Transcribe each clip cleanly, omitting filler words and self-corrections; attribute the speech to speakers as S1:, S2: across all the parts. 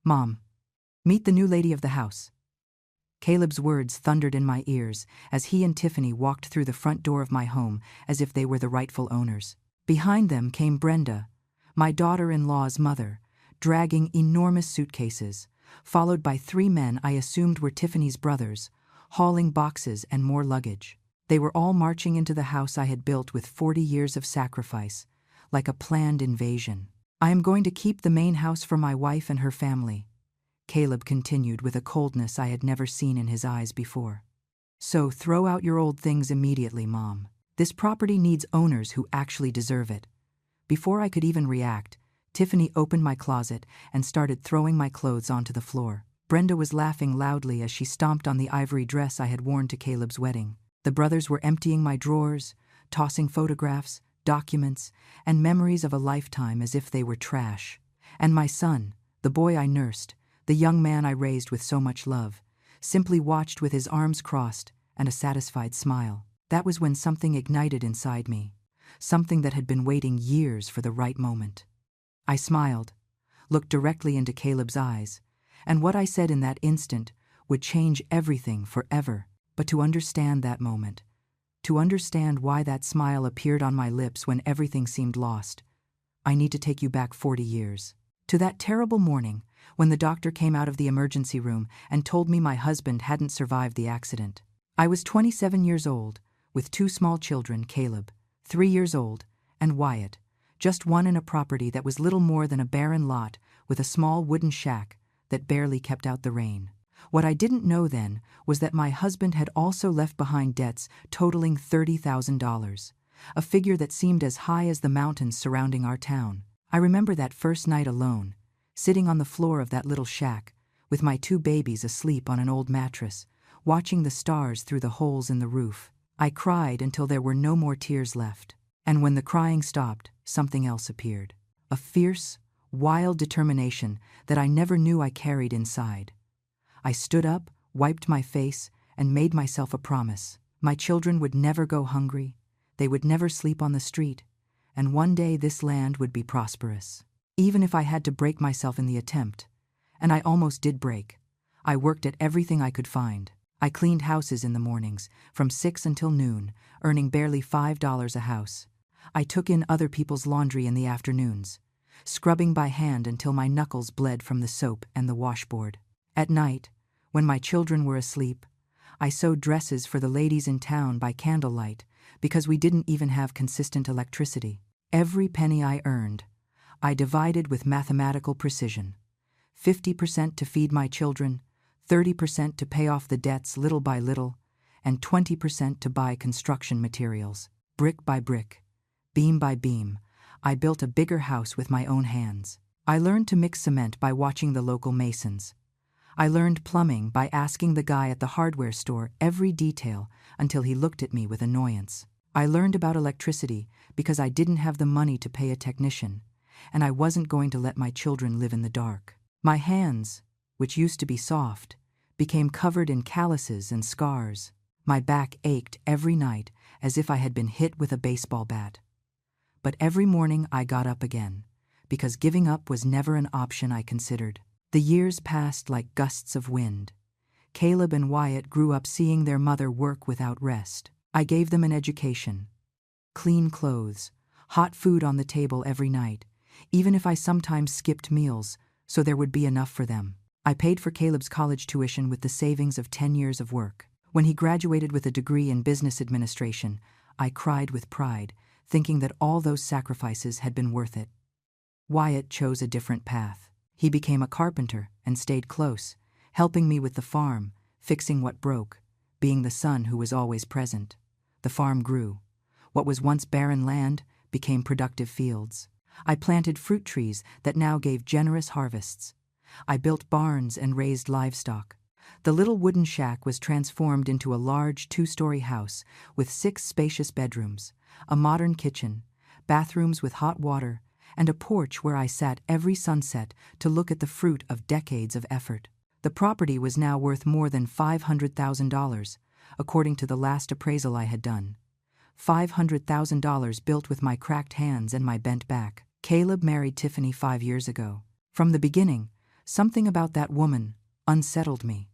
S1: "Mom, meet the new lady of the house." Caleb's words thundered in my ears as he and Tiffany walked through the front door of my home as if they were the rightful owners. Behind them came Brenda, my daughter-in-law's mother, dragging enormous suitcases, followed by 3 men I assumed were Tiffany's brothers, hauling boxes and more luggage. They were all marching into the house I had built with 40 years of sacrifice, like a planned invasion. "I am going to keep the main house for my wife and her family," Caleb continued with a coldness I had never seen in his eyes before. "So throw out your old things immediately, Mom. This property needs owners who actually deserve it." Before I could even react, Tiffany opened my closet and started throwing my clothes onto the floor. Brenda was laughing loudly as she stomped on the ivory dress I had worn to Caleb's wedding. The brothers were emptying my drawers, tossing photographs, documents, and memories of a lifetime as if they were trash. And my son, the boy I nursed, the young man I raised with so much love, simply watched with his arms crossed and a satisfied smile. That was when something ignited inside me, something that had been waiting years for the right moment. I smiled, looked directly into Caleb's eyes, and what I said in that instant would change everything forever. But to understand that moment, to understand why that smile appeared on my lips when everything seemed lost, I need to take you back 40 years. To that terrible morning when the doctor came out of the emergency room and told me my husband hadn't survived the accident. I was 27 years old, with 2 small children, Caleb, 3 years old, and Wyatt, just one in a property that was little more than a barren lot with a small wooden shack that barely kept out the rain. What I didn't know then was that my husband had also left behind debts totaling $30,000, a figure that seemed as high as the mountains surrounding our town. I remember that first night alone, sitting on the floor of that little shack, with my 2 babies asleep on an old mattress, watching the stars through the holes in the roof. I cried until there were no more tears left. And when the crying stopped, something else appeared. A fierce, wild determination that I never knew I carried inside. I stood up, wiped my face, and made myself a promise. My children would never go hungry, they would never sleep on the street, and one day this land would be prosperous. Even if I had to break myself in the attempt, and I almost did break. I worked at everything I could find. I cleaned houses in the mornings, from 6 until noon, earning barely $5 a house. I took in other people's laundry in the afternoons, scrubbing by hand until my knuckles bled from the soap and the washboard. At night, when my children were asleep, I sewed dresses for the ladies in town by candlelight because we didn't even have consistent electricity. Every penny I earned, I divided with mathematical precision. 50% to feed my children, 30% to pay off the debts little by little, and 20% to buy construction materials. Brick by brick, beam by beam, I built a bigger house with my own hands. I learned to mix cement by watching the local masons. I learned plumbing by asking the guy at the hardware store every detail until he looked at me with annoyance. I learned about electricity because I didn't have the money to pay a technician, and I wasn't going to let my children live in the dark. My hands, which used to be soft, became covered in calluses and scars. My back ached every night as if I had been hit with a baseball bat. But every morning I got up again, because giving up was never an option I considered. The years passed like gusts of wind. Caleb and Wyatt grew up seeing their mother work without rest. I gave them an education, clean clothes, hot food on the table every night, even if I sometimes skipped meals, so there would be enough for them. I paid for Caleb's college tuition with the savings of 10 years of work. When he graduated with a degree in business administration, I cried with pride, thinking that all those sacrifices had been worth it. Wyatt chose a different path. He became a carpenter and stayed close, helping me with the farm, fixing what broke, being the son who was always present. The farm grew. What was once barren land became productive fields. I planted fruit trees that now gave generous harvests. I built barns and raised livestock. The little wooden shack was transformed into a large 2-story house with 6 spacious bedrooms, a modern kitchen, bathrooms with hot water, and a porch where I sat every sunset to look at the fruit of decades of effort. The property was now worth more than $500,000, according to the last appraisal I had done. $500,000 built with my cracked hands and my bent back. Caleb married Tiffany 5 years ago. From the beginning, Something about that woman unsettled me.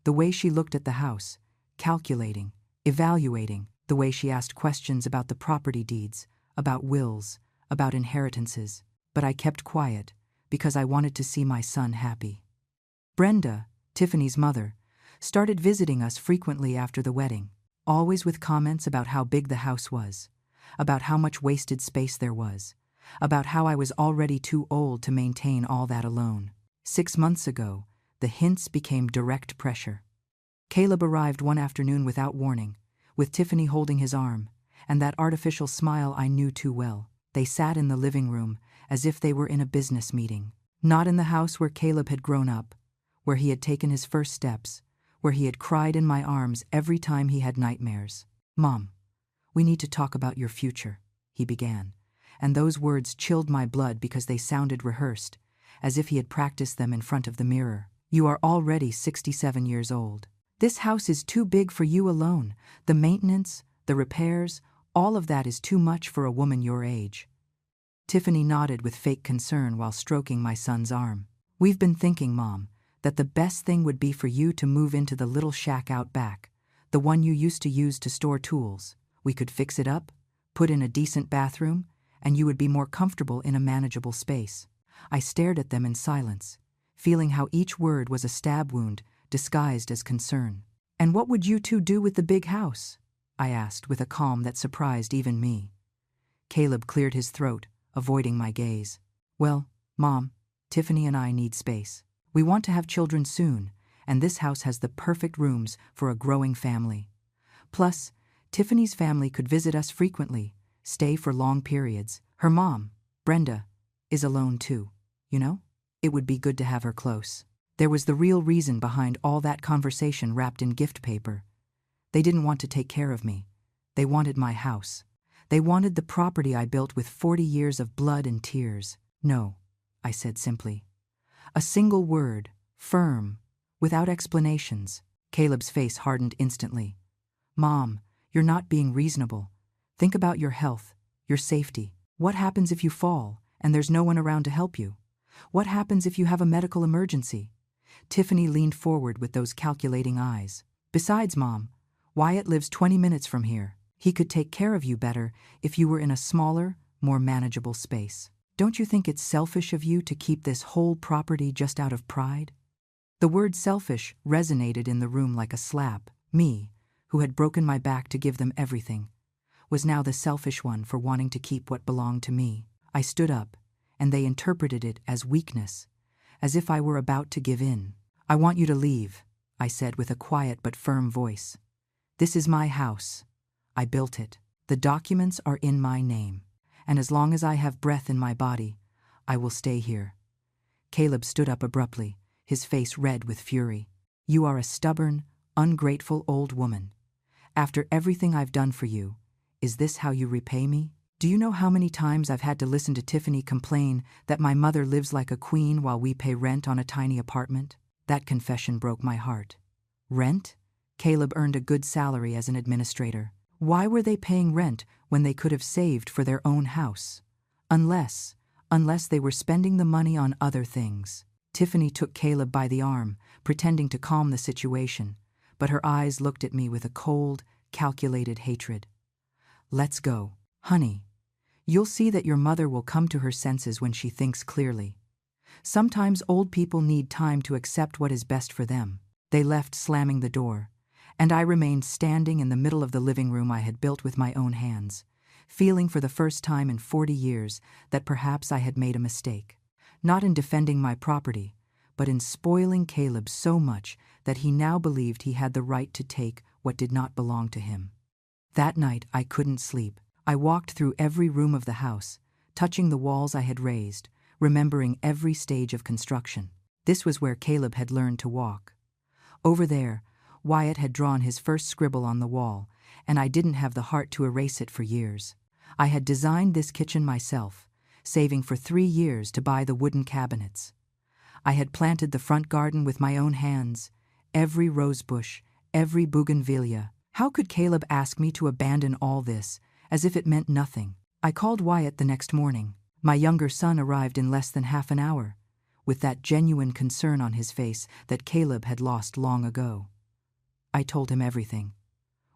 S1: The way she looked at the house, calculating, evaluating, the way she asked questions about the property deeds, about wills, about inheritances. But I kept quiet because I wanted to see my son happy. Brenda, Tiffany's mother, started visiting us frequently after the wedding, always with comments about how big the house was, about how much wasted space there was, about how I was already too old to maintain all that alone. 6 months ago, the hints became direct pressure. Caleb arrived one afternoon without warning, with Tiffany holding his arm, and that artificial smile I knew too well. They sat in the living room as if they were in a business meeting, not in the house where Caleb had grown up, where he had taken his first steps, where he had cried in my arms every time he had nightmares. "Mom, we need to talk about your future," he began, and those words chilled my blood because they sounded rehearsed, as if he had practiced them in front of the mirror. "You are already 67 years old. This house is too big for you alone. The maintenance, the repairs, all of that is too much for a woman your age." Tiffany nodded with fake concern while stroking my son's arm. "We've been thinking, Mom, that the best thing would be for you to move into the little shack out back, the one you used to use to store tools. We could fix it up, put in a decent bathroom, and you would be more comfortable in a manageable space." I stared at them in silence, feeling how each word was a stab wound disguised as concern. "And what would you two do with the big house?" I asked with a calm that surprised even me. Caleb cleared his throat, avoiding my gaze. "Well, Mom, Tiffany and I need space. We want to have children soon, and this house has the perfect rooms for a growing family. Plus, Tiffany's family could visit us frequently, stay for long periods. Her mom, Brenda, is alone too, you know? It would be good to have her close." There was the real reason behind all that conversation wrapped in gift paper. They didn't want to take care of me. They wanted my house. They wanted the property I built with 40 years of blood and tears. "No," I said simply. A single word, firm, without explanations. Caleb's face hardened instantly. "Mom, you're not being reasonable. Think about your health, your safety. What happens if you fall and there's no one around to help you? What happens if you have a medical emergency?" Tiffany leaned forward with those calculating eyes. "Besides, Mom, Wyatt lives 20 minutes from here. He could take care of you better if you were in a smaller, more manageable space. Don't you think it's selfish of you to keep this whole property just out of pride?" The word selfish resonated in the room like a slap. Me, who had broken my back to give them everything, was now the selfish one for wanting to keep what belonged to me. I stood up, and they interpreted it as weakness, as if I were about to give in. "I want you to leave," I said with a quiet but firm voice. "This is my house. I built it. The documents are in my name, and as long as I have breath in my body, I will stay here." Caleb stood up abruptly, his face red with fury. "You are a stubborn, ungrateful old woman. After everything I've done for you, is this how you repay me? Do you know how many times I've had to listen to Tiffany complain that my mother lives like a queen while we pay rent on a tiny apartment?" That confession broke my heart. Rent? Caleb earned a good salary as an administrator. Why were they paying rent when they could have saved for their own house? Unless they were spending the money on other things. Tiffany took Caleb by the arm, pretending to calm the situation, but her eyes looked at me with a cold, calculated hatred. "Let's go. Honey, you'll see that your mother will come to her senses when she thinks clearly. Sometimes old people need time to accept what is best for them." They left, slamming the door, and I remained standing in the middle of the living room I had built with my own hands, feeling for the first time in 40 years that perhaps I had made a mistake. Not in defending my property, but in spoiling Caleb so much that he now believed he had the right to take what did not belong to him. That night I couldn't sleep. I walked through every room of the house, touching the walls I had raised, remembering every stage of construction. This was where Caleb had learned to walk. Over there, Wyatt had drawn his first scribble on the wall, and I didn't have the heart to erase it for years. I had designed this kitchen myself, saving for 3 years to buy the wooden cabinets. I had planted the front garden with my own hands, every rosebush, every bougainvillea. How could Caleb ask me to abandon all this, as if it meant nothing? I called Wyatt the next morning. My younger son arrived in less than half an hour. with that genuine concern on his face that Caleb had lost long ago. I told him everything.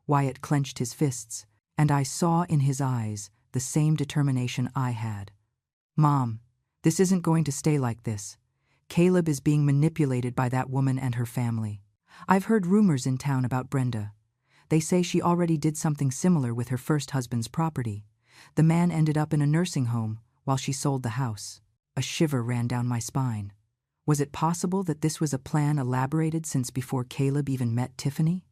S1: Wyatt clenched his fists, and I saw in his eyes the same determination I had. Mom, this isn't going to stay like this. Caleb is being manipulated by that woman and her family. I've heard rumors in town about Brenda. They say she already did something similar with her first husband's property. The man ended up in a nursing home while she sold the house. A shiver ran down my spine. Was it possible that this was a plan elaborated since before Caleb even met Tiffany?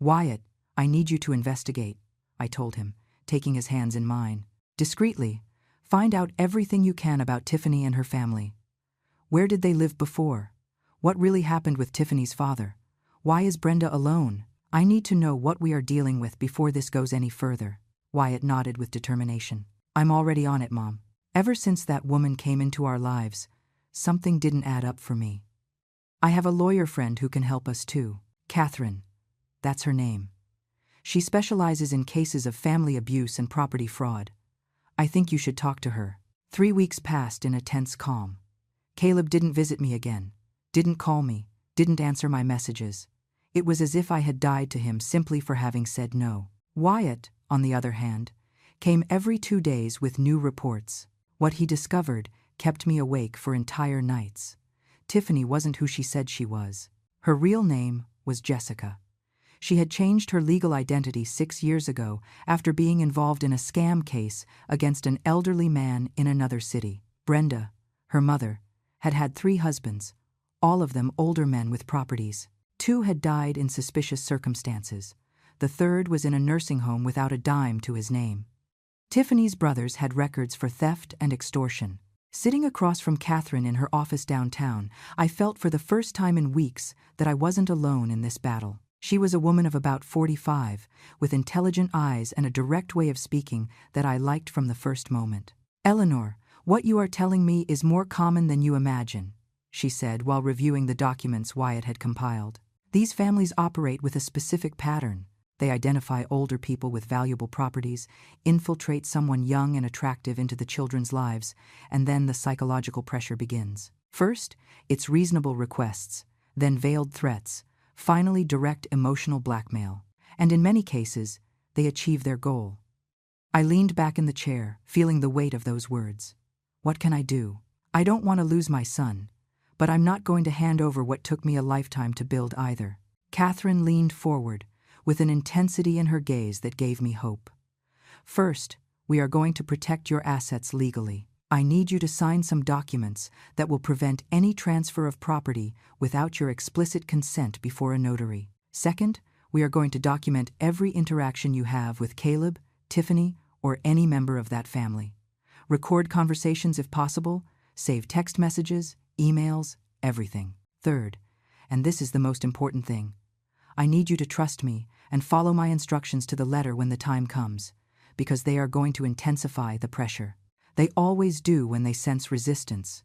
S1: Wyatt, I need you to investigate, I told him, taking his hands in mine. Discreetly, find out everything you can about Tiffany and her family. Where did they live before? What really happened with Tiffany's father? Why is Brenda alone? I need to know what we are dealing with before this goes any further. Wyatt nodded with determination. I'm already on it, Mom. Ever since that woman came into our lives, something didn't add up for me. I have a lawyer friend who can help us too. Catherine. That's her name. She specializes in cases of family abuse and property fraud. I think you should talk to her. 3 weeks passed in a tense calm. Caleb didn't visit me again, didn't call me, didn't answer my messages. It was as if I had died to him simply for having said no. Wyatt, on the other hand, came every 2 days with new reports. What he discovered kept me awake for entire nights. Tiffany wasn't who she said she was. Her real name was Jessica. She had changed her legal identity 6 years ago after being involved in a scam case against an elderly man in another city. Brenda, her mother, had had 3 husbands, all of them older men with properties. 2 had died in suspicious circumstances. The 3rd was in a nursing home without a dime to his name. Tiffany's brothers had records for theft and extortion. Sitting across from Catherine in her office downtown, I felt for the first time in weeks that I wasn't alone in this battle. She was a woman of about 45, with intelligent eyes and a direct way of speaking that I liked from the first moment. Eleanor, what you are telling me is more common than you imagine, she said while reviewing the documents Wyatt had compiled. These families operate with a specific pattern. They identify older people with valuable properties, infiltrate someone young and attractive into the children's lives, and then the psychological pressure begins. First, it's reasonable requests, then veiled threats, finally direct emotional blackmail. And in many cases, they achieve their goal. I leaned back in the chair, feeling the weight of those words. What can I do? I don't want to lose my son, but I'm not going to hand over what took me a lifetime to build either. Catherine leaned forward, with an intensity in her gaze that gave me hope. First, we are going to protect your assets legally. I need you to sign some documents that will prevent any transfer of property without your explicit consent before a notary. Second, we are going to document every interaction you have with Caleb, Tiffany, or any member of that family. Record conversations if possible, save text messages, emails, everything. Third, and this is the most important thing, I need you to trust me and follow my instructions to the letter when the time comes, because they are going to intensify the pressure. They always do when they sense resistance.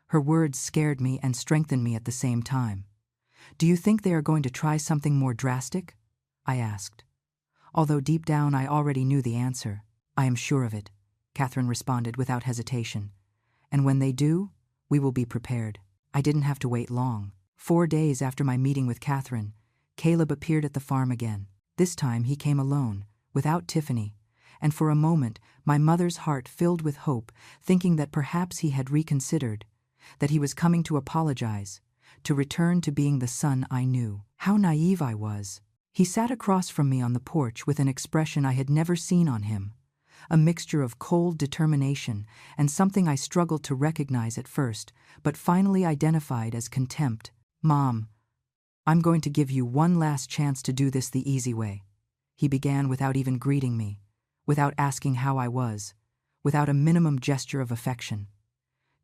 S1: Her words scared me and strengthened me at the same time. Do you think they are going to try something more drastic? I asked. Although deep down I already knew the answer. I am sure of it, Catherine responded without hesitation. And when they do, we will be prepared. I didn't have to wait long. 4 days after my meeting with Catherine, Caleb appeared at the farm again. This time he came alone, without Tiffany, and for a moment my mother's heart filled with hope, thinking that perhaps he had reconsidered, that he was coming to apologize, to return to being the son I knew. How naive I was. He sat across from me on the porch with an expression I had never seen on him, a mixture of cold determination and something I struggled to recognize at first, but finally identified as contempt. Mom, I'm going to give you one last chance to do this the easy way. He began without even greeting me, without asking how I was, without a minimum gesture of affection.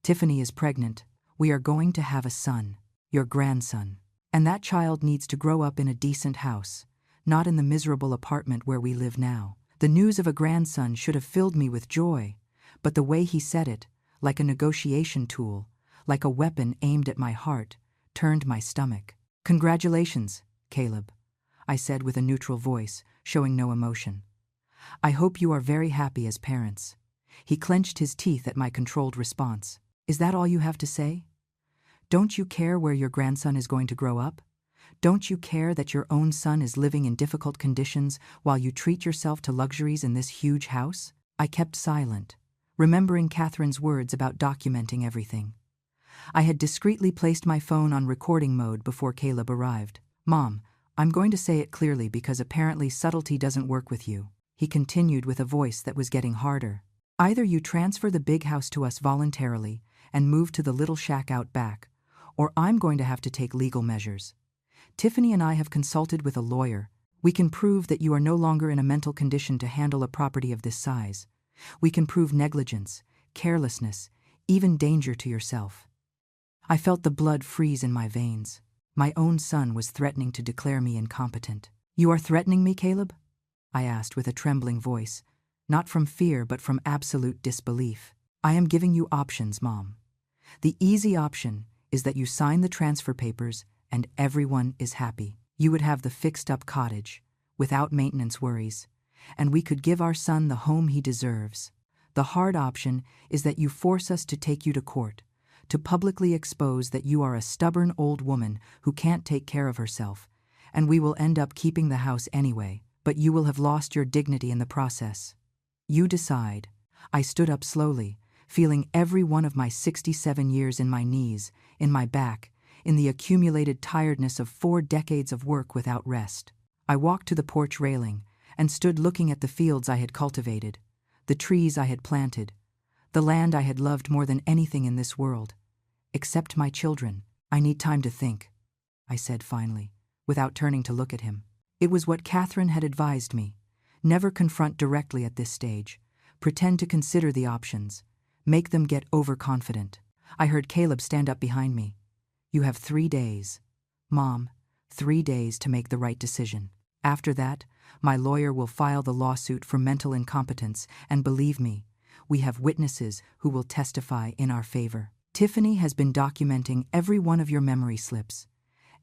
S1: Tiffany is pregnant. We are going to have a son, your grandson. And that child needs to grow up in a decent house, not in the miserable apartment where we live now. The news of a grandson should have filled me with joy, but the way he said it, like a negotiation tool, like a weapon aimed at my heart, turned my stomach. Congratulations, Caleb, I said with a neutral voice, showing no emotion. I hope you are very happy as parents. He clenched his teeth at my controlled response. Is that all you have to say? Don't you care where your grandson is going to grow up? Don't you care that your own son is living in difficult conditions while you treat yourself to luxuries in this huge house? I kept silent, remembering Catherine's words about documenting everything. I had discreetly placed my phone on recording mode before Caleb arrived. Mom, I'm going to say it clearly because apparently subtlety doesn't work with you. He continued with a voice that was getting harder. Either you transfer the big house to us voluntarily and move to the little shack out back, or I'm going to have to take legal measures. Tiffany and I have consulted with a lawyer. We can prove that you are no longer in a mental condition to handle a property of this size. We can prove negligence, carelessness, even danger to yourself. I felt the blood freeze in my veins. My own son was threatening to declare me incompetent. You are threatening me, Caleb? I asked with a trembling voice, not from fear but from absolute disbelief. I am giving you options, Mom. The easy option is that you sign the transfer papers and everyone is happy. You would have the fixed-up cottage, without maintenance worries, and we could give our son the home he deserves. The hard option is that you force us to take you to court, to publicly expose that you are a stubborn old woman who can't take care of herself, and we will end up keeping the house anyway, but you will have lost your dignity in the process. You decide. I stood up slowly, feeling every one of my 67 years in my knees, in my back, in the accumulated tiredness of 4 decades of work without rest. I walked to the porch railing and stood looking at the fields I had cultivated, the trees I had planted, the land I had loved more than anything in this world. Except my children. I need time to think, I said finally, without turning to look at him. It was what Catherine had advised me. Never confront directly at this stage. Pretend to consider the options. Make them get overconfident. I heard Caleb stand up behind me. You have 3 days. Mom, 3 days to make the right decision. After that, my lawyer will file the lawsuit for mental incompetence, and believe me, we have witnesses who will testify in our favor. Tiffany has been documenting every one of your memory slips.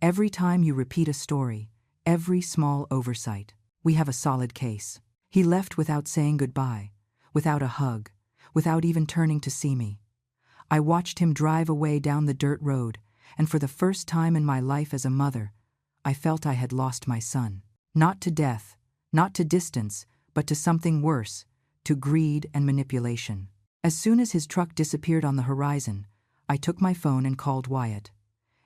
S1: Every time you repeat a story, every small oversight. We have a solid case. He left without saying goodbye, without a hug, without even turning to see me. I watched him drive away down the dirt road, and for the first time in my life as a mother, I felt I had lost my son. Not to death, not to distance, but to something worse, to greed and manipulation. As soon as his truck disappeared on the horizon, I took my phone and called Wyatt.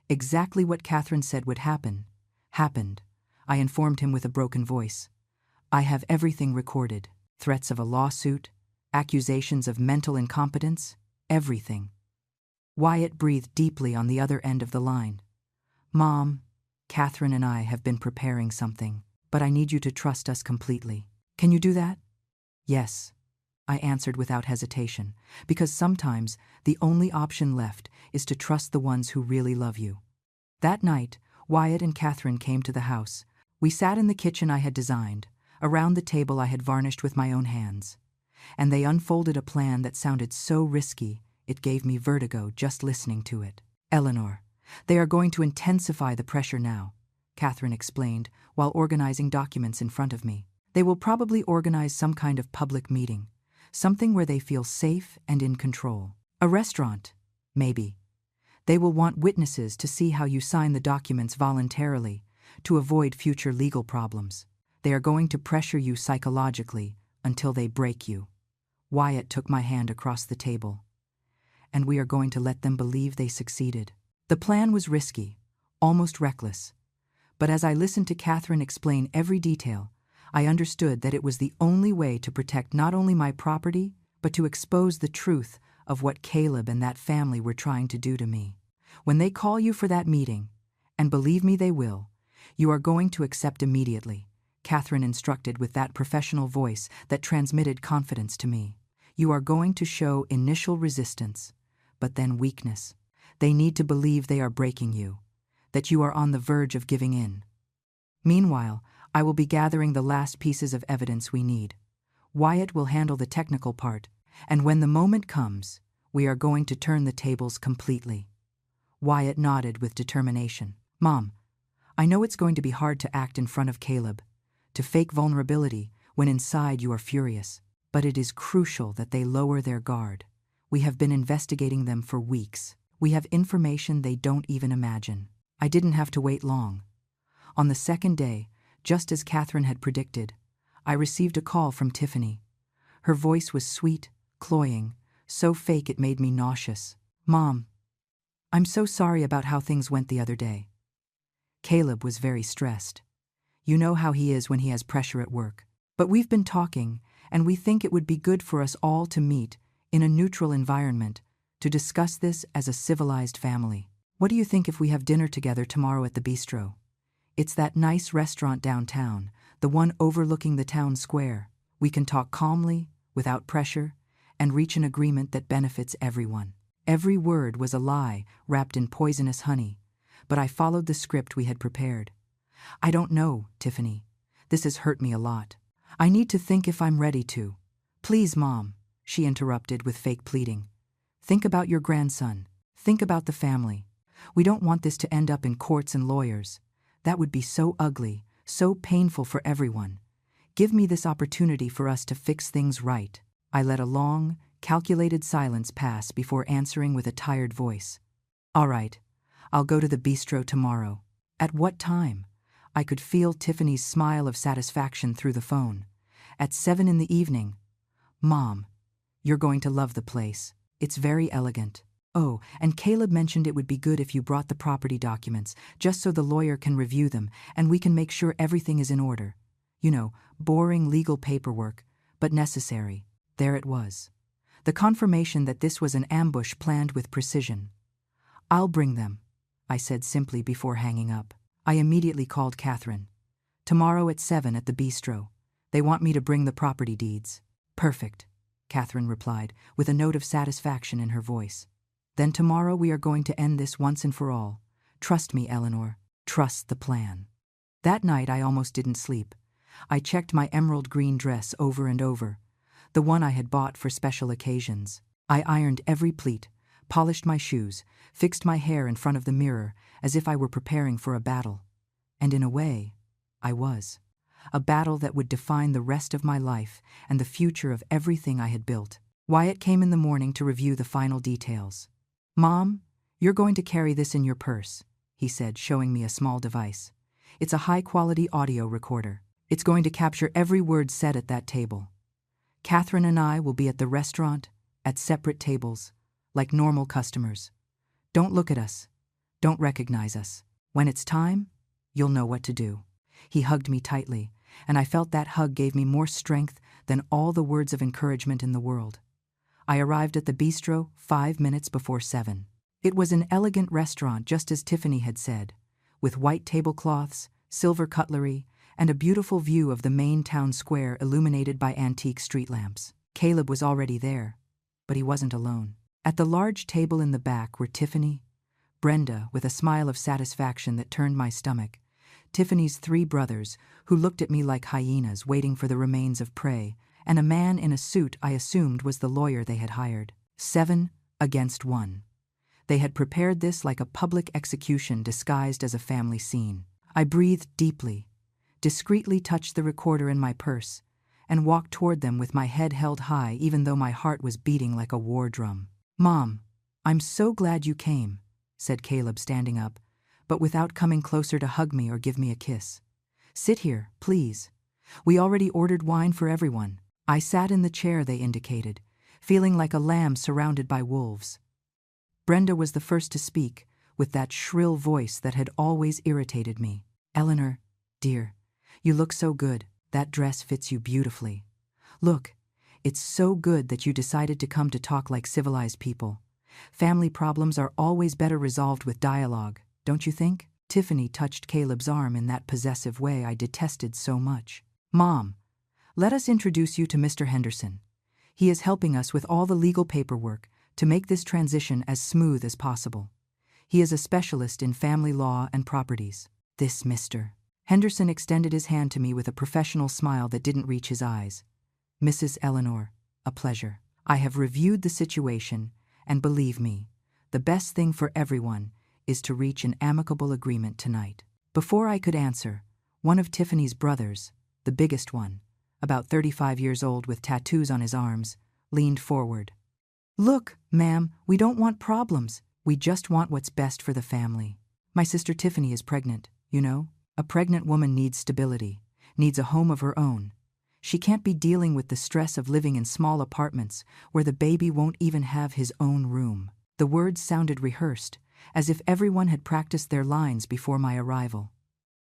S1: Exactly what Catherine said would happen, happened. I informed him with a broken voice. I have everything recorded. Threats of a lawsuit, accusations of mental incompetence, everything. Wyatt breathed deeply on the other end of the line. Mom, Catherine and I have been preparing something, but I need you to trust us completely. Can you do that? Yes, I answered without hesitation, because sometimes the only option left is to trust the ones who really love you. That night, Wyatt and Catherine came to the house. We sat in the kitchen I had designed, around the table I had varnished with my own hands, and they unfolded a plan that sounded so risky it gave me vertigo just listening to it. Eleanor, they are going to intensify the pressure now, Catherine explained while organizing documents in front of me. They will probably organize some kind of public meeting, something where they feel safe and in control. A restaurant, maybe. They will want witnesses to see how you sign the documents voluntarily, to avoid future legal problems. They are going to pressure you psychologically until they break you. Wyatt took my hand across the table. And we are going to let them believe they succeeded. The plan was risky, almost reckless. But as I listened to Catherine explain every detail, I understood that it was the only way to protect not only my property, but to expose the truth of what Caleb and that family were trying to do to me. When they call you for that meeting, and believe me they will, you are going to accept immediately, Catherine instructed with that professional voice that transmitted confidence to me. You are going to show initial resistance, but then weakness. They need to believe they are breaking you, that you are on the verge of giving in. Meanwhile, I will be gathering the last pieces of evidence we need. Wyatt will handle the technical part, and when the moment comes, we are going to turn the tables completely. Wyatt nodded with determination. Mom, I know it's going to be hard to act in front of Caleb, to fake vulnerability when inside you are furious, but it is crucial that they lower their guard. We have been investigating them for weeks. We have information they don't even imagine. I didn't have to wait long. On the second day, just as Catherine had predicted, I received a call from Tiffany. Her voice was sweet, cloying, so fake it made me nauseous. "Mom, I'm so sorry about how things went the other day." Caleb was very stressed. You know how he is when he has pressure at work. "But we've been talking, and we think it would be good for us all to meet, in a neutral environment, to discuss this as a civilized family. What do you think if we have dinner together tomorrow at the bistro? It's that nice restaurant downtown, the one overlooking the town square. We can talk calmly, without pressure, and reach an agreement that benefits everyone." Every word was a lie wrapped in poisonous honey, but I followed the script we had prepared. "I don't know, Tiffany. This has hurt me a lot. I need to think if I'm ready to." "Please, Mom," she interrupted with fake pleading. "Think about your grandson. Think about the family. We don't want this to end up in courts and lawyers. That would be so ugly, so painful for everyone. Give me this opportunity for us to fix things right." I let a long, calculated silence pass before answering with a tired voice. "All right, I'll go to the bistro tomorrow." "At what time?" I could feel Tiffany's smile of satisfaction through the phone. "At 7 in the evening." "Mom, you're going to love the place. It's very elegant. Oh, and Caleb mentioned it would be good if you brought the property documents, just so the lawyer can review them and we can make sure everything is in order. You know, boring legal paperwork, but necessary." There it was. The confirmation that this was an ambush planned with precision. "I'll bring them," I said simply before hanging up. I immediately called Catherine. "Tomorrow at 7 at the bistro. They want me to bring the property deeds." "Perfect," Catherine replied, with a note of satisfaction in her voice. "Then tomorrow we are going to end this once and for all. Trust me, Eleanor. Trust the plan." That night I almost didn't sleep. I checked my emerald green dress over and over, the one I had bought for special occasions. I ironed every pleat, polished my shoes, fixed my hair in front of the mirror as if I were preparing for a battle. And in a way, I was. A battle that would define the rest of my life and the future of everything I had built. Wyatt came in the morning to review the final details. "Mom, you're going to carry this in your purse," he said, showing me a small device. "It's a high-quality audio recorder. It's going to capture every word said at that table. Catherine and I will be at the restaurant, at separate tables, like normal customers. Don't look at us. Don't recognize us. When it's time, you'll know what to do." He hugged me tightly, and I felt that hug gave me more strength than all the words of encouragement in the world. I arrived at the bistro 5 minutes before 7. It was an elegant restaurant, just as Tiffany had said, with white tablecloths, silver cutlery, and a beautiful view of the main town square illuminated by antique street lamps. Caleb was already there, but he wasn't alone. At the large table in the back were Tiffany, Brenda with a smile of satisfaction that turned my stomach, Tiffany's 3 brothers, who looked at me like hyenas waiting for the remains of prey, and a man in a suit I assumed was the lawyer they had hired. 7 against 1. They had prepared this like a public execution disguised as a family scene. I breathed deeply, discreetly touched the recorder in my purse, and walked toward them with my head held high even though my heart was beating like a war drum. "Mom, I'm so glad you came," said Caleb, standing up, but without coming closer to hug me or give me a kiss. "Sit here, please. We already ordered wine for everyone." I sat in the chair they indicated, feeling like a lamb surrounded by wolves. Brenda was the first to speak, with that shrill voice that had always irritated me. "Eleanor, dear, you look so good. That dress fits you beautifully. Look, it's so good that you decided to come to talk like civilized people. Family problems are always better resolved with dialogue, don't you think?" Tiffany touched Caleb's arm in that possessive way I detested so much. "Mom, let us introduce you to Mr. Henderson. He is helping us with all the legal paperwork to make this transition as smooth as possible. He is a specialist in family law and properties." This Mr. Henderson extended his hand to me with a professional smile that didn't reach his eyes. "Mrs. Eleanor, a pleasure. I have reviewed the situation, and believe me, the best thing for everyone is to reach an amicable agreement tonight." Before I could answer, one of Tiffany's brothers, the biggest one, about 35 years old with tattoos on his arms, leaned forward. "Look, ma'am, we don't want problems. We just want what's best for the family. My sister Tiffany is pregnant, you know? A pregnant woman needs stability, needs a home of her own. She can't be dealing with the stress of living in small apartments where the baby won't even have his own room. The words sounded rehearsed, as if everyone had practiced their lines before my arrival.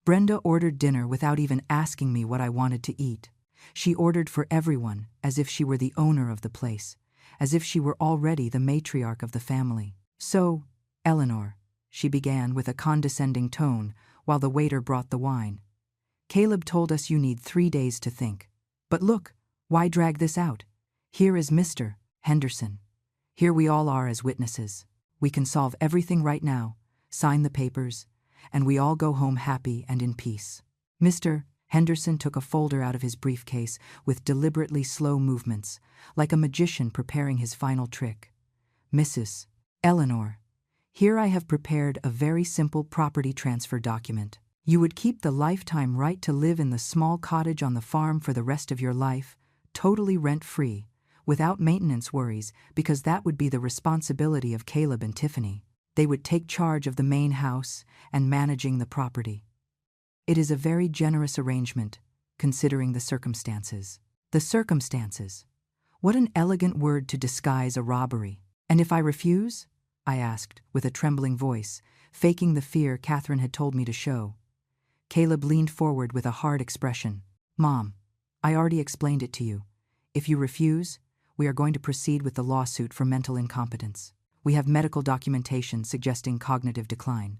S1: Brenda ordered dinner without even asking me what I wanted to eat. She ordered for everyone, as if she were the owner of the place, as if she were already the matriarch of the family. "So, Eleanor," she began with a condescending tone while the waiter brought the wine. "Caleb told us you need 3 days to think. But look, why drag this out? Here is Mr. Henderson. Here we all are as witnesses. We can solve everything right now, sign the papers, and we all go home happy and in peace." Mr. Henderson took a folder out of his briefcase with deliberately slow movements, like a magician preparing his final trick. "Mrs. Eleanor, here I have prepared a very simple property transfer document. You would keep the lifetime right to live in the small cottage on the farm for the rest of your life, totally rent-free, without maintenance worries, because that would be the responsibility of Caleb and Tiffany. They would take charge of the main house and managing the property. It is a very generous arrangement, considering the circumstances." The circumstances. What an elegant word to disguise a robbery. "And if I refuse?" I asked, with a trembling voice, faking the fear Catherine had told me to show. Caleb leaned forward with a hard expression. "Mom, I already explained it to you. If you refuse, we are going to proceed with the lawsuit for mental incompetence. We have medical documentation suggesting cognitive decline.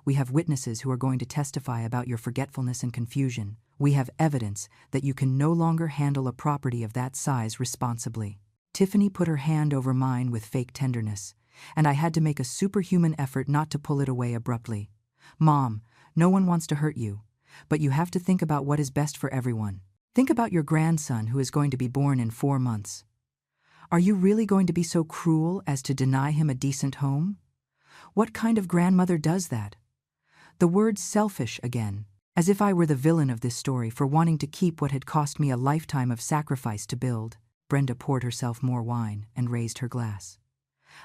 S1: We have witnesses who are going to testify about your forgetfulness and confusion. We have evidence that you can no longer handle a property of that size responsibly." Tiffany put her hand over mine with fake tenderness, and I had to make a superhuman effort not to pull it away abruptly. "Mom, no one wants to hurt you, but you have to think about what is best for everyone. Think about your grandson who is going to be born in 4 months. Are you really going to be so cruel as to deny him a decent home? What kind of grandmother does that?" The word selfish again, as if I were the villain of this story for wanting to keep what had cost me a lifetime of sacrifice to build. Brenda poured herself more wine and raised her glass.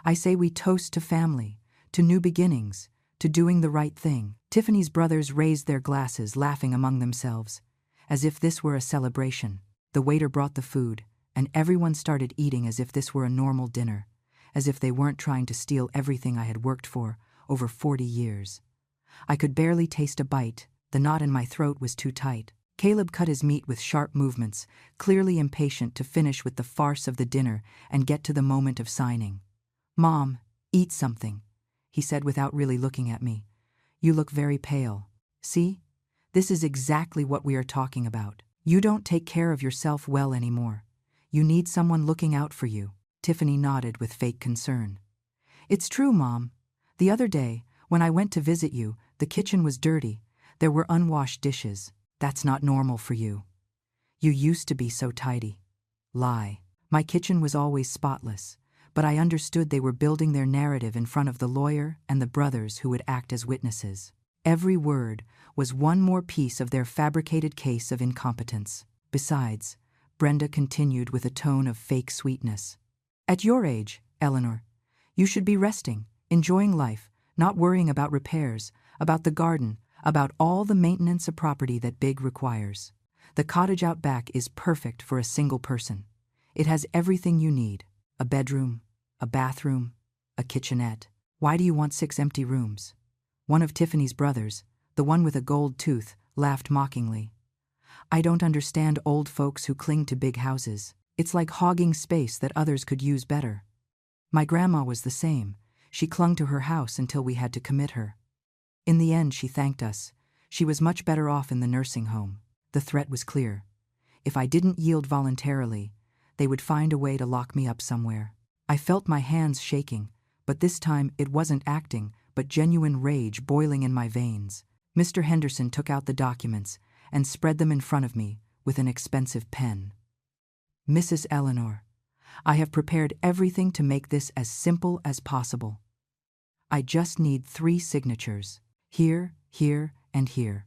S1: "I say we toast to family, to new beginnings, to doing the right thing." Tiffany's brothers raised their glasses, laughing among themselves, as if this were a celebration. The waiter brought the food, and everyone started eating as if this were a normal dinner, as if they weren't trying to steal everything I had worked for over 40 years. I could barely taste a bite. The knot in my throat was too tight. Caleb cut his meat with sharp movements, clearly impatient to finish with the farce of the dinner and get to the moment of signing. "Mom, eat something," he said without really looking at me. "You look very pale. See? This is exactly what we are talking about. You don't take care of yourself well anymore. You need someone looking out for you." Tiffany nodded with fake concern. "It's true, Mom. The other day, when I went to visit you, the kitchen was dirty. There were unwashed dishes. That's not normal for you. You used to be so tidy." Lie. My kitchen was always spotless, but I understood they were building their narrative in front of the lawyer and the brothers who would act as witnesses. Every word was one more piece of their fabricated case of incompetence. Besides, Brenda continued with a tone of fake sweetness, "At your age, Eleanor, you should be resting, enjoying life, not worrying about repairs, about the garden, about all the maintenance a property that big requires. The cottage out back is perfect for a single person. It has everything you need: a bedroom, a bathroom, a kitchenette. Why do you want 6 empty rooms?" One of Tiffany's brothers, the one with a gold tooth, laughed mockingly. "I don't understand old folks who cling to big houses. It's like hogging space that others could use better. My grandma was the same. She clung to her house until we had to commit her. In the end, she thanked us. She was much better off in the nursing home. The threat was clear. If I didn't yield voluntarily, they would find a way to lock me up somewhere." I felt my hands shaking, but this time it wasn't acting, but genuine rage boiling in my veins. Mr. Henderson took out the documents and spread them in front of me with an expensive pen. "Mrs. Eleanor, I have prepared everything to make this as simple as possible. I just need 3 signatures. Here, here, and here.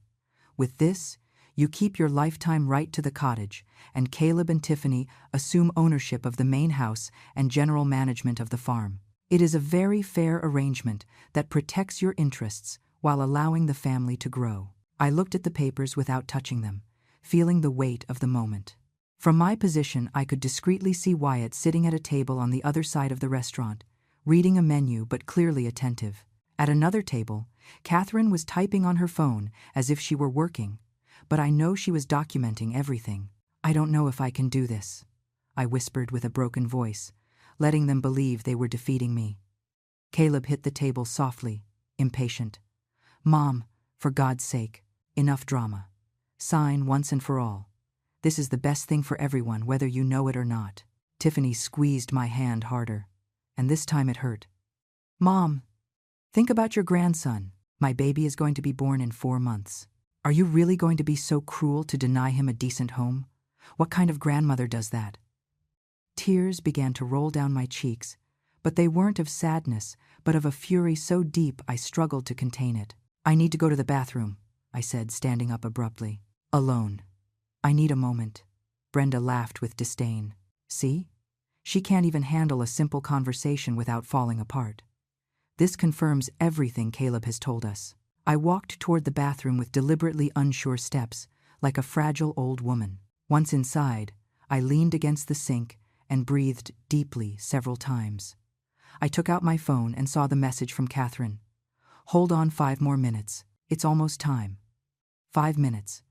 S1: With this, you keep your lifetime right to the cottage, and Caleb and Tiffany assume ownership of the main house and general management of the farm. It is a very fair arrangement that protects your interests while allowing the family to grow. I looked at the papers without touching them, feeling the weight of the moment. From my position, I could discreetly see Wyatt sitting at a table on the other side of the restaurant, reading a menu but clearly attentive. At another table, Catherine was typing on her phone as if she were working, but I know she was documenting everything. I don't know if I can do this, I whispered with a broken voice, letting them believe they were defeating me. Caleb hit the table softly, impatient. Mom, for God's sake, enough drama. Sign once and for all. This is the best thing for everyone, whether you know it or not. Tiffany squeezed my hand harder, and this time it hurt. Mom, think about your grandson. My baby is going to be born in 4 months. Are you really going to be so cruel to deny him a decent home? What kind of grandmother does that? Tears began to roll down my cheeks, but they weren't of sadness, but of a fury so deep I struggled to contain it. I need to go to the bathroom, I said, standing up abruptly. Alone. I need a moment. Brenda laughed with disdain. See? She can't even handle a simple conversation without falling apart. This confirms everything Caleb has told us. I walked toward the bathroom with deliberately unsure steps, like a fragile old woman. Once inside, I leaned against the sink and breathed deeply several times. I took out my phone and saw the message from Catherine. Hold on 5 more minutes. It's almost time. 5 minutes.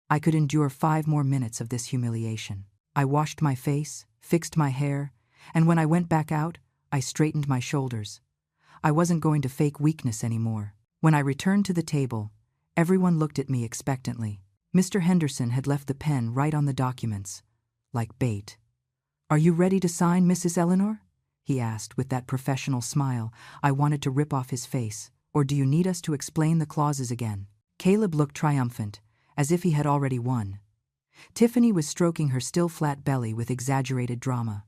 S1: I could endure 5 more minutes of this humiliation. I washed my face, fixed my hair, and when I went back out, I straightened my shoulders. I wasn't going to fake weakness anymore. When I returned to the table, everyone looked at me expectantly. Mr. Henderson had left the pen right on the documents, like bait. Are you ready to sign, Mrs. Eleanor? He asked with that professional smile I wanted to rip off his face. Or do you need us to explain the clauses again? Caleb looked triumphant, as if he had already won. Tiffany was stroking her still flat belly with exaggerated drama.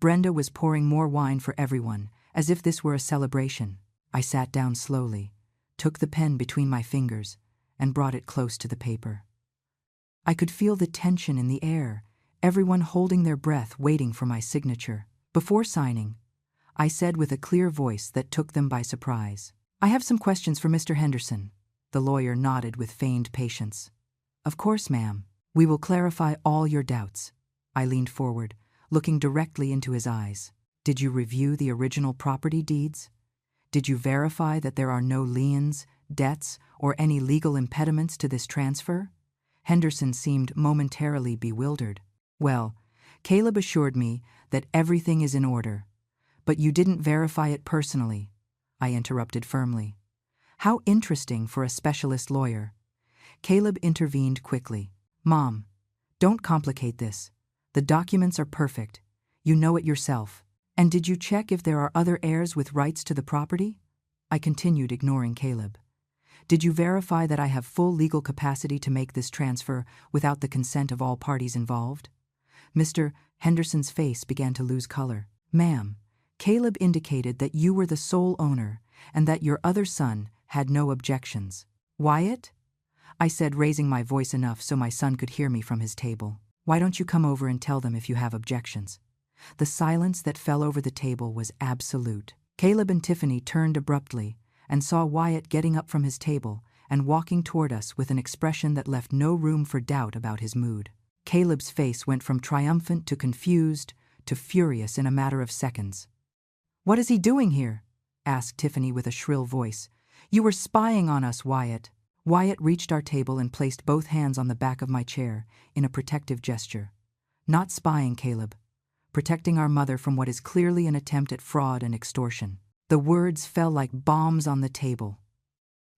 S1: Brenda was pouring more wine for everyone, as if this were a celebration. I sat down slowly, took the pen between my fingers, and brought it close to the paper. I could feel the tension in the air, everyone holding their breath waiting for my signature. Before signing, I said with a clear voice that took them by surprise, I have some questions for Mr. Henderson. The lawyer nodded with feigned patience. Of course, ma'am. We will clarify all your doubts. I leaned forward, looking directly into his eyes. Did you review the original property deeds? Did you verify that there are no liens, debts, or any legal impediments to this transfer? Henderson seemed momentarily bewildered. Well, Caleb assured me that everything is in order. But you didn't verify it personally, I interrupted firmly. How interesting for a specialist lawyer. Caleb intervened quickly. Mom, don't complicate this. The documents are perfect. You know it yourself. And did you check if there are other heirs with rights to the property? I continued, ignoring Caleb. Did you verify that I have full legal capacity to make this transfer without the consent of all parties involved? Mr. Henderson's face began to lose color. Ma'am, Caleb indicated that you were the sole owner and that your other son had no objections. Wyatt? I said, raising my voice enough so my son could hear me from his table. Why don't you come over and tell them if you have objections? The silence that fell over the table was absolute. Caleb and Tiffany turned abruptly and saw Wyatt getting up from his table and walking toward us with an expression that left no room for doubt about his mood. Caleb's face went from triumphant to confused to furious in a matter of seconds. What is he doing here? Asked Tiffany with a shrill voice. You were spying on us, Wyatt. Wyatt reached our table and placed both hands on the back of my chair in a protective gesture. Not spying, Caleb. Protecting our mother from what is clearly an attempt at fraud and extortion. The words fell like bombs on the table.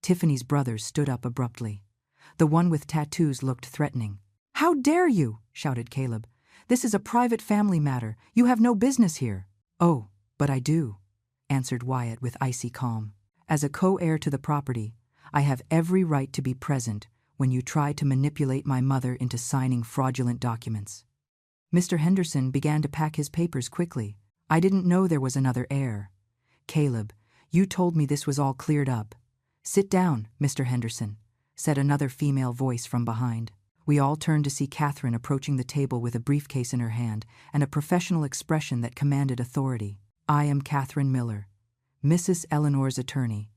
S1: Tiffany's brothers stood up abruptly. The one with tattoos looked threatening. How dare you? Shouted Caleb. This is a private family matter. You have no business here. Oh, but I do, answered Wyatt with icy calm. As a co-heir to the property, I have every right to be present when you try to manipulate my mother into signing fraudulent documents. Mr. Henderson began to pack his papers quickly. I didn't know there was another heir. Caleb, you told me this was all cleared up. Sit down, Mr. Henderson, said another female voice from behind. We all turned to see Catherine approaching the table with a briefcase in her hand and a professional expression that commanded authority. I am Catherine Miller, Mrs. Eleanor's attorney,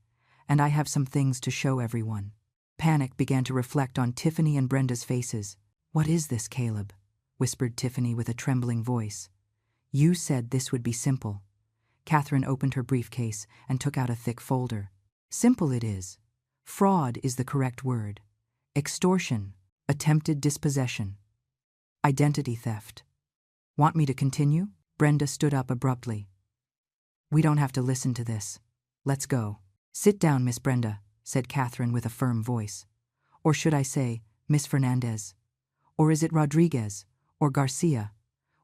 S1: and I have some things to show everyone. Panic began to reflect on Tiffany and Brenda's faces. What is this, Caleb? Whispered Tiffany with a trembling voice. You said this would be simple. Catherine opened her briefcase and took out a thick folder. Simple it is. Fraud is the correct word. Extortion, attempted dispossession, identity theft. Want me to continue? Brenda stood up abruptly. We don't have to listen to this. Let's go. Sit down, Miss Brenda, said Catherine with a firm voice. Or should I say, Miss Fernandez? Or is it Rodriguez? Or Garcia?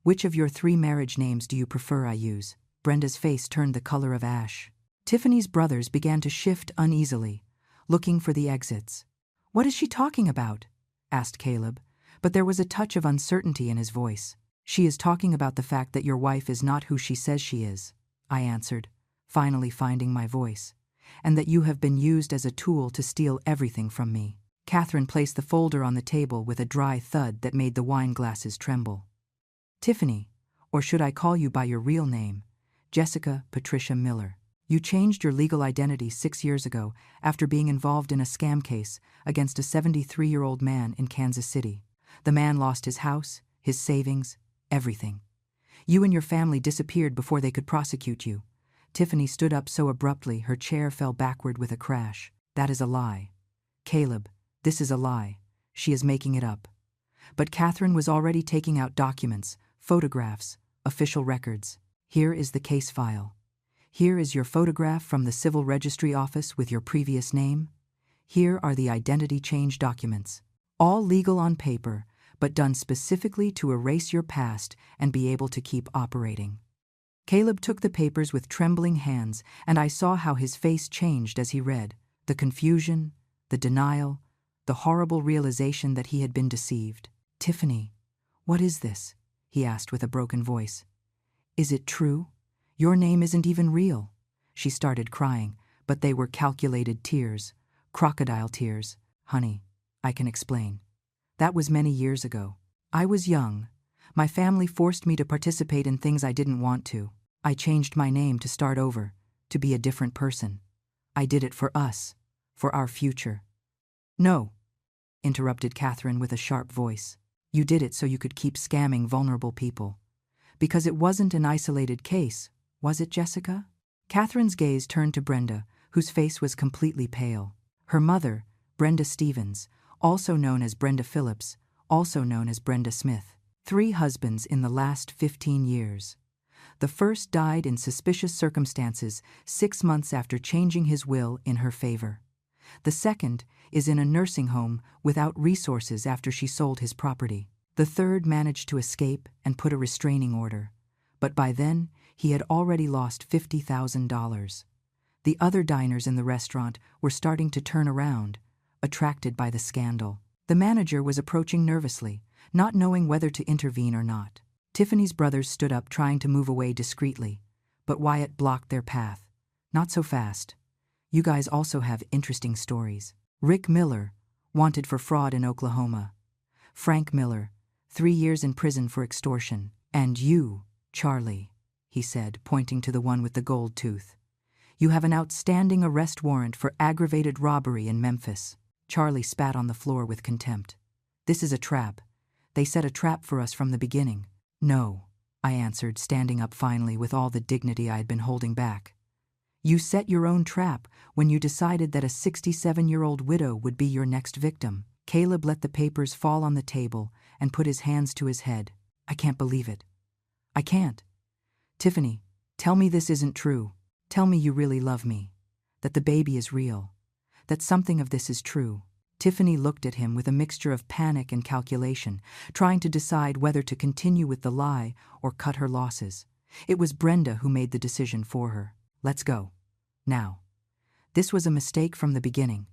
S1: Which of your 3 marriage names do you prefer I use? Brenda's face turned the color of ash. Tiffany's brothers began to shift uneasily, looking for the exits. What is she talking about? Asked Caleb, but there was a touch of uncertainty in his voice. She is talking about the fact that your wife is not who she says she is, I answered, finally finding my voice, and that you have been used as a tool to steal everything from me. Catherine placed the folder on the table with a dry thud that made the wine glasses tremble. Tiffany, or should I call you by your real name, Jessica Patricia Miller. You changed your legal identity 6 years ago after being involved in a scam case against a 73-year-old man in Kansas City. The man lost his house, his savings, everything. You and your family disappeared before they could prosecute you. Tiffany stood up so abruptly her chair fell backward with a crash. That is a lie. Caleb, this is a lie. She is making it up. But Catherine was already taking out documents, photographs, official records. Here is the case file. Here is your photograph from the Civil Registry Office with your previous name. Here are the identity change documents. All legal on paper, but done specifically to erase your past and be able to keep operating. Caleb took the papers with trembling hands, and I saw how his face changed as he read. The confusion, the denial, the horrible realization that he had been deceived. Tiffany, what is this? He asked with a broken voice. Is it true? Your name isn't even real. She started crying, but they were calculated tears, crocodile tears. Honey, I can explain. That was many years ago. I was young. My family forced me to participate in things I didn't want to. I changed my name to start over, to be a different person. I did it for us, for our future. No, interrupted Catherine with a sharp voice. You did it so you could keep scamming vulnerable people. Because it wasn't an isolated case, was it, Jessica? Catherine's gaze turned to Brenda, whose face was completely pale. Her mother, Brenda Stevens, also known as Brenda Phillips, also known as Brenda Smith. 3 husbands in the last 15 years. The first died in suspicious circumstances 6 months after changing his will in her favor. The second is in a nursing home without resources after she sold his property. The third managed to escape and put a restraining order, but by then he had already lost $50,000. The other diners in the restaurant were starting to turn around, attracted by the scandal. The manager was approaching nervously, not knowing whether to intervene or not. Tiffany's brothers stood up trying to move away discreetly, but Wyatt blocked their path. Not so fast. You guys also have interesting stories. Rick Miller, wanted for fraud in Oklahoma. Frank Miller, 3 years in prison for extortion. And you, Charlie, he said, pointing to the one with the gold tooth. You have an outstanding arrest warrant for aggravated robbery in Memphis. Charlie spat on the floor with contempt. This is a trap. They set a trap for us from the beginning. No, I answered, standing up finally with all the dignity I had been holding back. You set your own trap when you decided that a 67-year-old widow would be your next victim. Caleb let the papers fall on the table and put his hands to his head. I can't believe it. I can't. Tiffany, tell me this isn't true. Tell me you really love me. That the baby is real. That something of this is true. Tiffany looked at him with a mixture of panic and calculation, trying to decide whether to continue with the lie or cut her losses. It was Brenda who made the decision for her. Let's go. Now. This was a mistake from the beginning.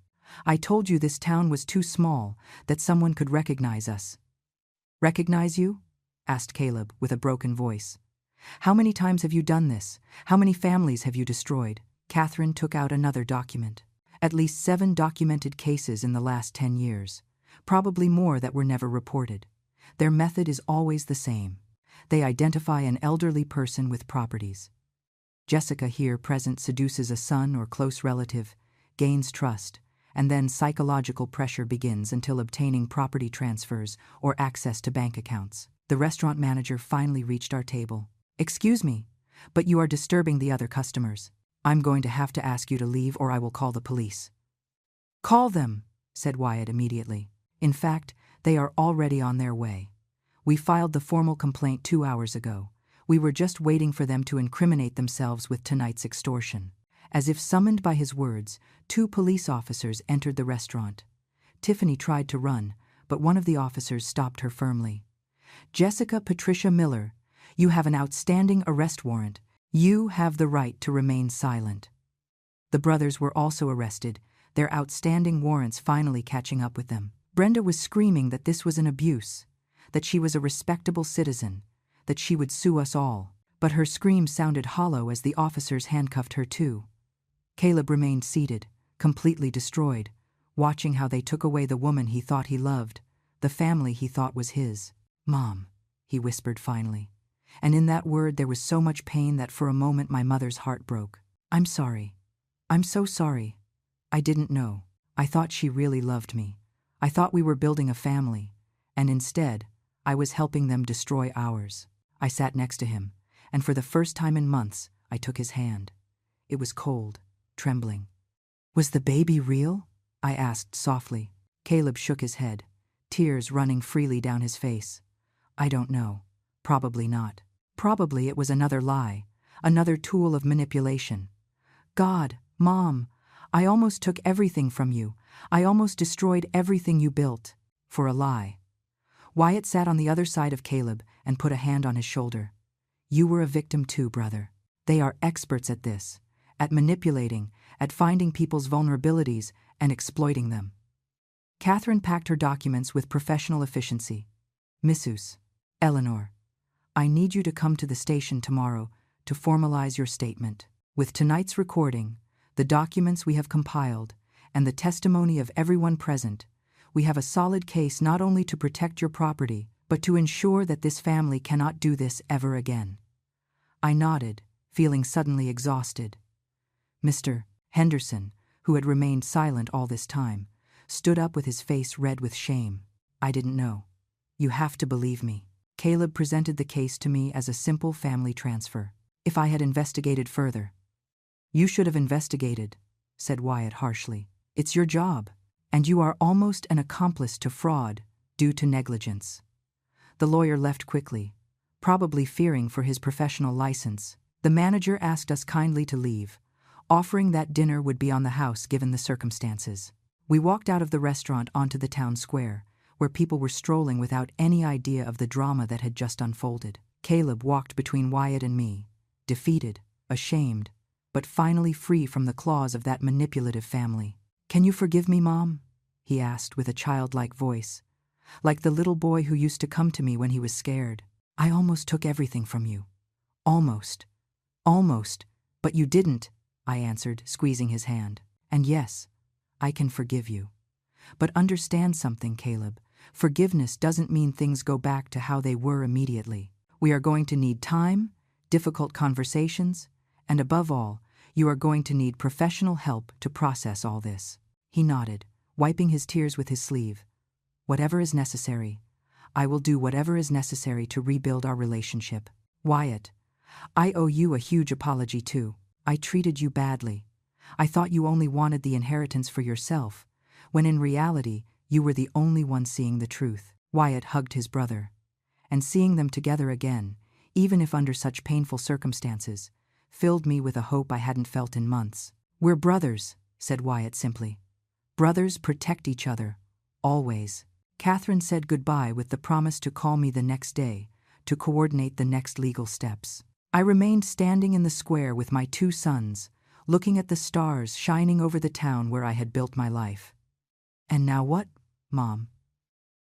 S1: I told you this town was too small, that someone could recognize us. Recognize you? Asked Caleb with a broken voice. How many times have you done this? How many families have you destroyed? Catherine took out another document. At least 7 documented cases in the last 10 years. Probably more that were never reported. Their method is always the same. They identify an elderly person with properties. Jessica here present seduces a son or close relative, gains trust, and then psychological pressure begins until obtaining property transfers or access to bank accounts. The restaurant manager finally reached our table. "Excuse me, but you are disturbing the other customers. I'm going to have to ask you to leave or I will call the police." "Call them," said Wyatt immediately. "In fact, they are already on their way. We filed the formal complaint 2 hours ago. We were just waiting for them to incriminate themselves with tonight's extortion." As if summoned by his words, 2 police officers entered the restaurant. Tiffany tried to run, but one of the officers stopped her firmly. "Jessica Patricia Miller, you have an outstanding arrest warrant. You have the right to remain silent." The brothers were also arrested, their outstanding warrants finally catching up with them. Brenda was screaming that this was an abuse, that she was a respectable citizen, that she would sue us all. But her scream sounded hollow as the officers handcuffed her too. Caleb remained seated, completely destroyed, watching how they took away the woman he thought he loved, the family he thought was his. "Mom," he whispered finally. And in that word there was so much pain that for a moment my mother's heart broke. "I'm sorry. I'm so sorry. I didn't know. I thought she really loved me. I thought we were building a family, and instead, I was helping them destroy ours." I sat next to him, and for the first time in months, I took his hand. It was cold, trembling. "Was the baby real?" I asked softly. Caleb shook his head, tears running freely down his face. "I don't know. Probably not. Probably it was another lie, another tool of manipulation. God, Mom, I almost took everything from you. I almost destroyed everything you built. For a lie." Wyatt sat on the other side of Caleb and put a hand on his shoulder. "You were a victim too, brother. They are experts at this, at manipulating, at finding people's vulnerabilities and exploiting them." Catherine packed her documents with professional efficiency. "Mrs. Eleanor, I need you to come to the station tomorrow to formalize your statement. With tonight's recording, the documents we have compiled, and the testimony of everyone present, we have a solid case not only to protect your property, but to ensure that this family cannot do this ever again." I nodded, feeling suddenly exhausted. Mr. Henderson, who had remained silent all this time, stood up with his face red with shame. "I didn't know. You have to believe me." Caleb presented the case to me as a simple family transfer. If I had investigated further. "You should have investigated," said Wyatt harshly. "It's your job, and you are almost an accomplice to fraud due to negligence." The lawyer left quickly, probably fearing for his professional license. The manager asked us kindly to leave, offering that dinner would be on the house given the circumstances. We walked out of the restaurant onto the town square, where people were strolling without any idea of the drama that had just unfolded. Caleb walked between Wyatt and me, defeated, ashamed, but finally free from the claws of that manipulative family. "Can you forgive me, Mom?" he asked with a childlike voice, like the little boy who used to come to me when he was scared. "I almost took everything from you. Almost. Almost. But you didn't," I answered, squeezing his hand. "And yes, I can forgive you. But understand something, Caleb. Forgiveness doesn't mean things go back to how they were immediately. We are going to need time, difficult conversations, and above all, you are going to need professional help to process all this." He nodded, wiping his tears with his sleeve. "Whatever is necessary. I will do whatever is necessary to rebuild our relationship. Wyatt, I owe you a huge apology too. I treated you badly. I thought you only wanted the inheritance for yourself, when in reality you were the only one seeing the truth." Wyatt hugged his brother, and seeing them together again, even if under such painful circumstances, filled me with a hope I hadn't felt in months. "We're brothers," said Wyatt simply. "Brothers protect each other, always." Catherine said goodbye with the promise to call me the next day to coordinate the next legal steps. I remained standing in the square with my 2 sons, looking at the stars shining over the town where I had built my life. "And now what, Mom?"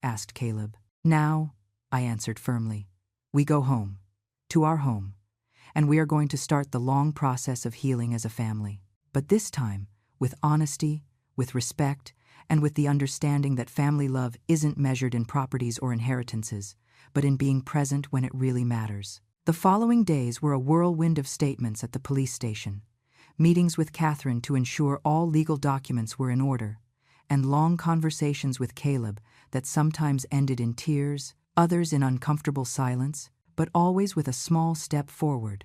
S1: asked Caleb. "Now," I answered firmly, "we go home, to our home, and we are going to start the long process of healing as a family. But this time, with honesty, with respect, and with the understanding that family love isn't measured in properties or inheritances, but in being present when it really matters." The following days were a whirlwind of statements at the police station, meetings with Catherine to ensure all legal documents were in order, and long conversations with Caleb that sometimes ended in tears, others in uncomfortable silence, but always with a small step forward.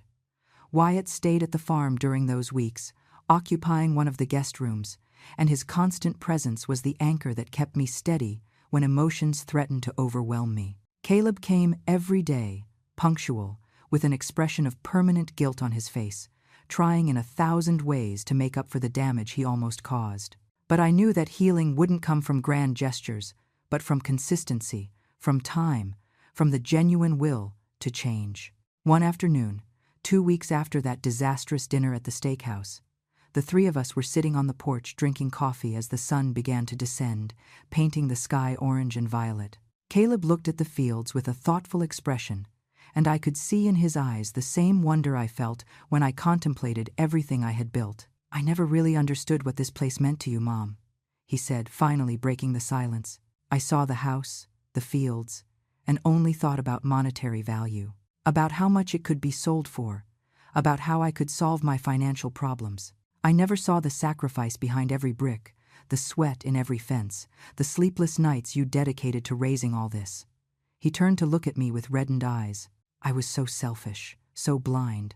S1: Wyatt stayed at the farm during those weeks, occupying one of the guest rooms, and his constant presence was the anchor that kept me steady when emotions threatened to overwhelm me. Caleb came every day, punctual, with an expression of permanent guilt on his face, trying in 1,000 ways to make up for the damage he almost caused. But I knew that healing wouldn't come from grand gestures, but from consistency, from time, from the genuine will to change. One afternoon, 2 weeks after that disastrous dinner at the steakhouse, the three of us were sitting on the porch drinking coffee as the sun began to descend, painting the sky orange and violet. Caleb looked at the fields with a thoughtful expression, and I could see in his eyes the same wonder I felt when I contemplated everything I had built. "I never really understood what this place meant to you, Mom," he said, finally breaking the silence. "I saw the house, the fields, and only thought about monetary value, about how much it could be sold for, about how I could solve my financial problems. I never saw the sacrifice behind every brick, the sweat in every fence, the sleepless nights you dedicated to raising all this." He turned to look at me with reddened eyes. I was so selfish, so blind.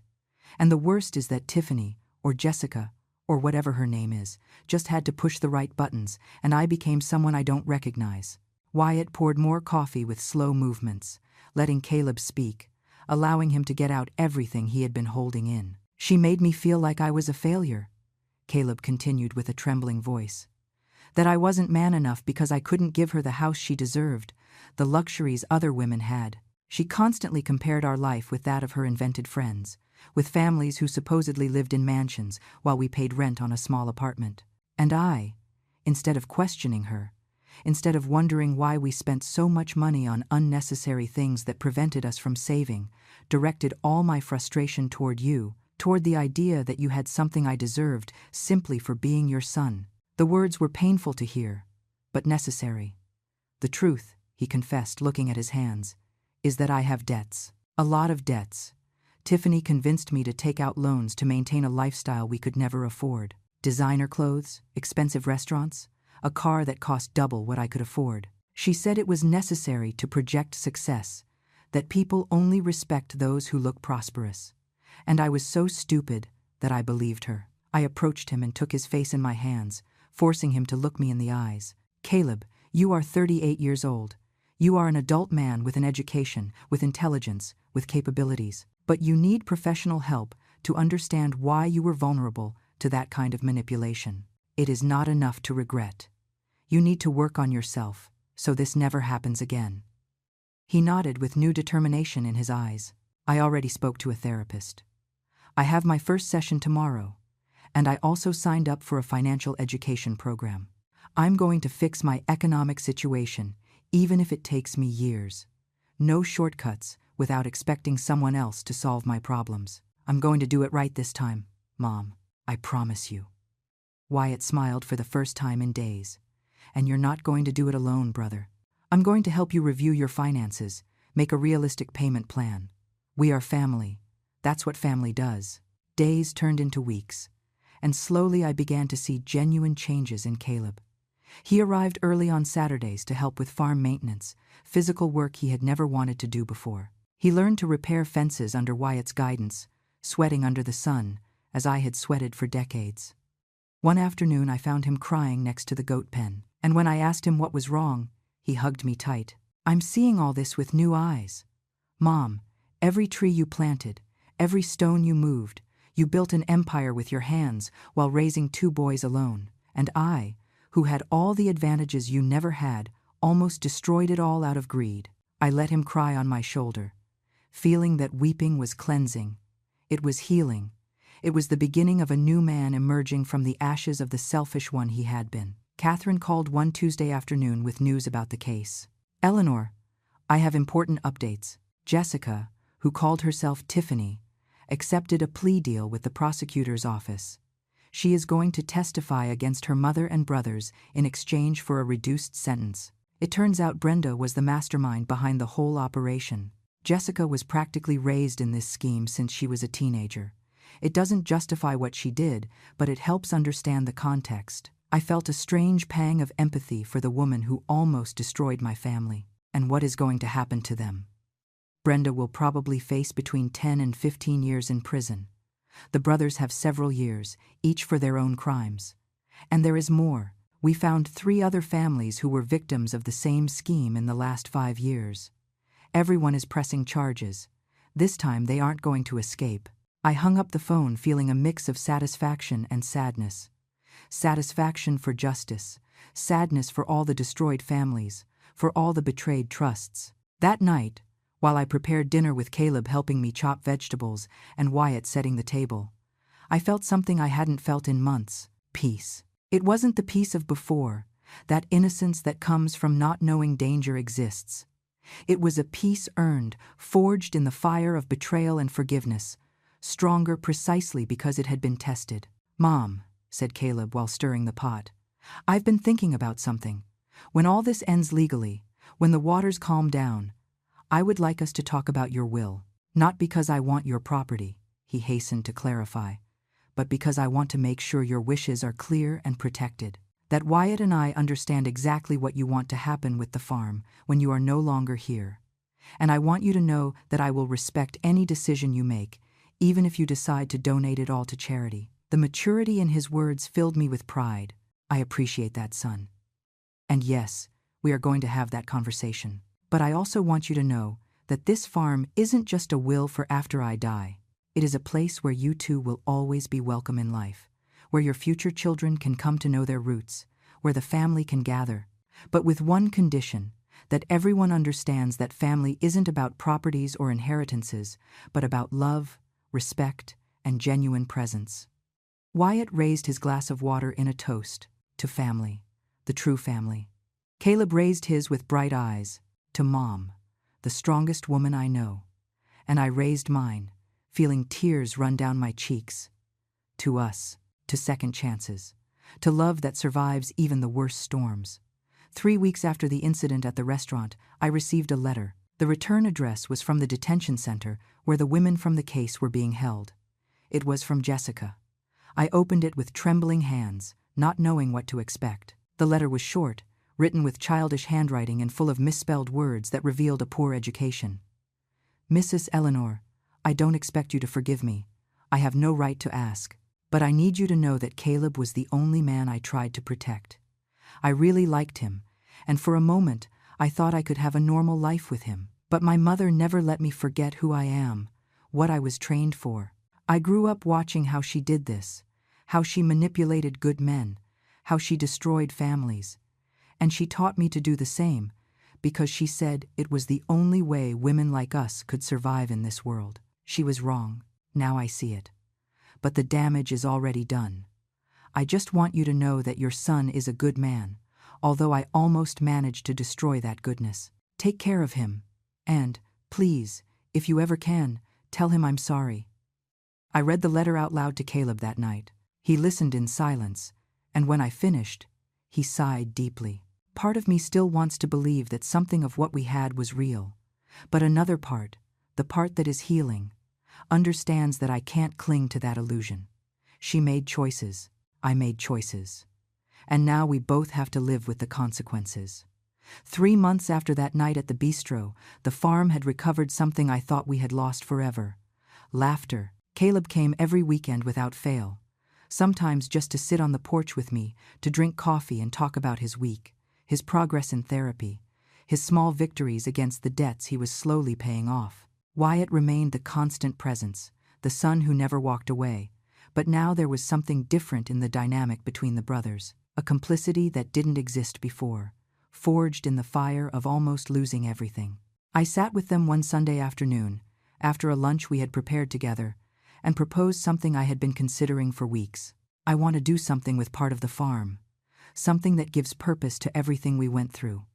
S1: And the worst is that Tiffany, or Jessica, or whatever her name is, just had to push the right buttons, and I became someone I don't recognize. Wyatt poured more coffee with slow movements, letting Caleb speak, allowing him to get out everything he had been holding in. "She made me feel like I was a failure," Caleb continued with a trembling voice. "That I wasn't man enough because I couldn't give her the house she deserved, the luxuries other women had. She constantly compared our life with that of her invented friends, with families who supposedly lived in mansions while we paid rent on a small apartment. And I, instead of questioning her, instead of wondering why we spent so much money on unnecessary things that prevented us from saving, directed all my frustration toward you, toward the idea that you had something I deserved simply for being your son." The words were painful to hear, but necessary. "The truth," he confessed, looking at his hands, "is that I have debts. A lot of debts. Tiffany convinced me to take out loans to maintain a lifestyle we could never afford. Designer clothes, expensive restaurants, a car that cost double what I could afford. She said it was necessary to project success, that people only respect those who look prosperous. And I was so stupid that I believed her." I approached him and took his face in my hands, forcing him to look me in the eyes. "Caleb, you are 38 years old. You are an adult man with an education, with intelligence, with capabilities. But you need professional help to understand why you were vulnerable to that kind of manipulation. It is not enough to regret. You need to work on yourself, so this never happens again." He nodded with new determination in his eyes. "I already spoke to a therapist. I have my first session tomorrow, and I also signed up for a financial education program. I'm going to fix my economic situation, even if it takes me years. No shortcuts without expecting someone else to solve my problems. I'm going to do it right this time, Mom. I promise you." Wyatt smiled for the first time in days. "And you're not going to do it alone, brother. I'm going to help you review your finances, make a realistic payment plan. We are family. That's what family does." Days turned into weeks, and slowly I began to see genuine changes in Caleb. He arrived early on Saturdays to help with farm maintenance, physical work he had never wanted to do before. He learned to repair fences under Wyatt's guidance, sweating under the sun, as I had sweated for decades. One afternoon I found him crying next to the goat pen, and when I asked him what was wrong, he hugged me tight. "I'm seeing all this with new eyes. Mom, every tree you planted, every stone you moved, you built an empire with your hands while raising 2 boys alone. And I, who had all the advantages you never had, almost destroyed it all out of greed." I let him cry on my shoulder, feeling that weeping was cleansing. It was healing. It was the beginning of a new man emerging from the ashes of the selfish one he had been. Catherine called one Tuesday afternoon with news about the case. "Eleanor, I have important updates. Jessica, who called herself Tiffany, accepted a plea deal with the prosecutor's office. She is going to testify against her mother and brothers in exchange for a reduced sentence. It turns out Brenda was the mastermind behind the whole operation. Jessica was practically raised in this scheme since she was a teenager. It doesn't justify what she did, but it helps understand the context. I felt a strange pang of empathy for the woman who almost destroyed my family. And what is going to happen to them? Brenda will probably face between 10 and 15 years in prison. The brothers have several years, each for their own crimes. And there is more. We found 3 other families who were victims of the same scheme in the last 5 years. Everyone is pressing charges. This time they aren't going to escape. I hung up the phone feeling a mix of satisfaction and sadness. Satisfaction for justice, sadness for all the destroyed families, for all the betrayed trusts. That night, while I prepared dinner with Caleb helping me chop vegetables and Wyatt setting the table, I felt something I hadn't felt in months: peace. It wasn't the peace of before, that innocence that comes from not knowing danger exists. It was a peace earned, forged in the fire of betrayal and forgiveness, stronger precisely because it had been tested. "Mom," said Caleb while stirring the pot, "I've been thinking about something. When all this ends legally, when the waters calm down, I would like us to talk about your will. Not because I want your property," he hastened to clarify, "but because I want to make sure your wishes are clear and protected. That Wyatt and I understand exactly what you want to happen with the farm when you are no longer here. And I want you to know that I will respect any decision you make, even if you decide to donate it all to charity." The maturity in his words filled me with pride. "I appreciate that, son. And yes, we are going to have that conversation. But I also want you to know that this farm isn't just a will for after I die. It is a place where you two will always be welcome in life, where your future children can come to know their roots, where the family can gather, but with one condition, that everyone understands that family isn't about properties or inheritances, but about love, respect, and genuine presence." Wyatt raised his glass of water in a toast, to family, the true family. Caleb raised his with bright eyes, to Mom, the strongest woman I know. And I raised mine, feeling tears run down my cheeks. To us, to second chances, to love that survives even the worst storms. 3 weeks after the incident at the restaurant, I received a letter. The return address was from the detention center where the women from the case were being held. It was from Jessica. I opened it with trembling hands, not knowing what to expect. The letter was short, written with childish handwriting and full of misspelled words that revealed a poor education. "Mrs. Eleanor, I don't expect you to forgive me. I have no right to ask. But I need you to know that Caleb was the only man I tried to protect. I really liked him, and for a moment I thought I could have a normal life with him. But my mother never let me forget who I am, what I was trained for. I grew up watching how she did this, how she manipulated good men, how she destroyed families. And she taught me to do the same, because she said it was the only way women like us could survive in this world. She was wrong. Now I see it. But the damage is already done. I just want you to know that your son is a good man, although I almost managed to destroy that goodness. Take care of him, and, please, if you ever can, tell him I'm sorry." I read the letter out loud to Caleb that night. He listened in silence, and when I finished, he sighed deeply. Part of me still wants to believe that something of what we had was real, but another part, the part that is healing, understands that I can't cling to that illusion. She made choices. I made choices. And now we both have to live with the consequences. 3 months after that night at the bistro, the farm had recovered something I thought we had lost forever: laughter. Caleb came every weekend without fail, sometimes just to sit on the porch with me, to drink coffee and talk about his week, his progress in therapy, his small victories against the debts he was slowly paying off. Wyatt remained the constant presence, the son who never walked away, but now there was something different in the dynamic between the brothers, a complicity that didn't exist before, forged in the fire of almost losing everything. I sat with them one Sunday afternoon, after a lunch we had prepared together, and proposed something I had been considering for weeks. I want to do something with part of the farm, something that gives purpose to everything we went through.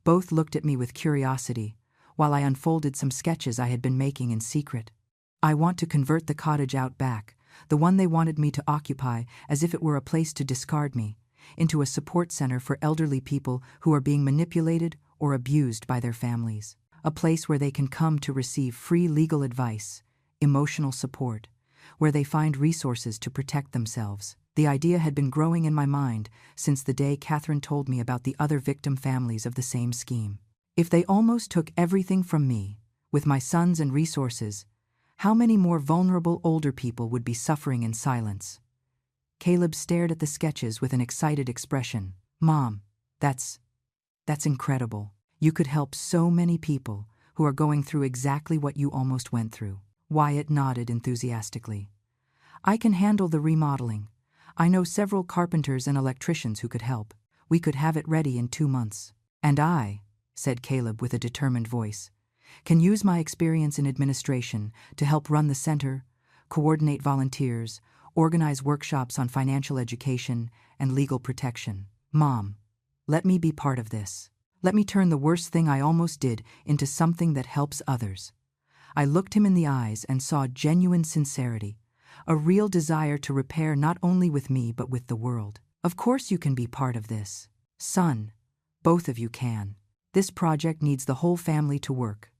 S1: Both looked at me with curiosity, while I unfolded some sketches I had been making in secret. I want to convert the cottage out back, the one they wanted me to occupy as if it were a place to discard me, into a support center for elderly people who are being manipulated or abused by their families. a place where they can come to receive free legal advice, emotional support, where they find resources to protect themselves. The idea had been growing in my mind since the day Catherine told me about the other victim families of the same scheme. If they almost took everything from me, with my sons and resources, how many more vulnerable older people would be suffering in silence? Caleb stared at the sketches with an excited expression. Mom, that's incredible. You could help so many people who are going through exactly what you almost went through. Wyatt nodded enthusiastically. I can handle the remodeling. I know several carpenters and electricians who could help. We could have it ready in 2 months. And I, said Caleb with a determined voice, can use my experience in administration to help run the center, coordinate volunteers, organize workshops on financial education and legal protection. Mom, let me be part of this. Let me turn the worst thing I almost did into something that helps others. I looked him in the eyes and saw genuine sincerity, a real desire to repair not only with me but with the world. Of course you can be part of this. Son, both of you can. This project needs the whole family to work.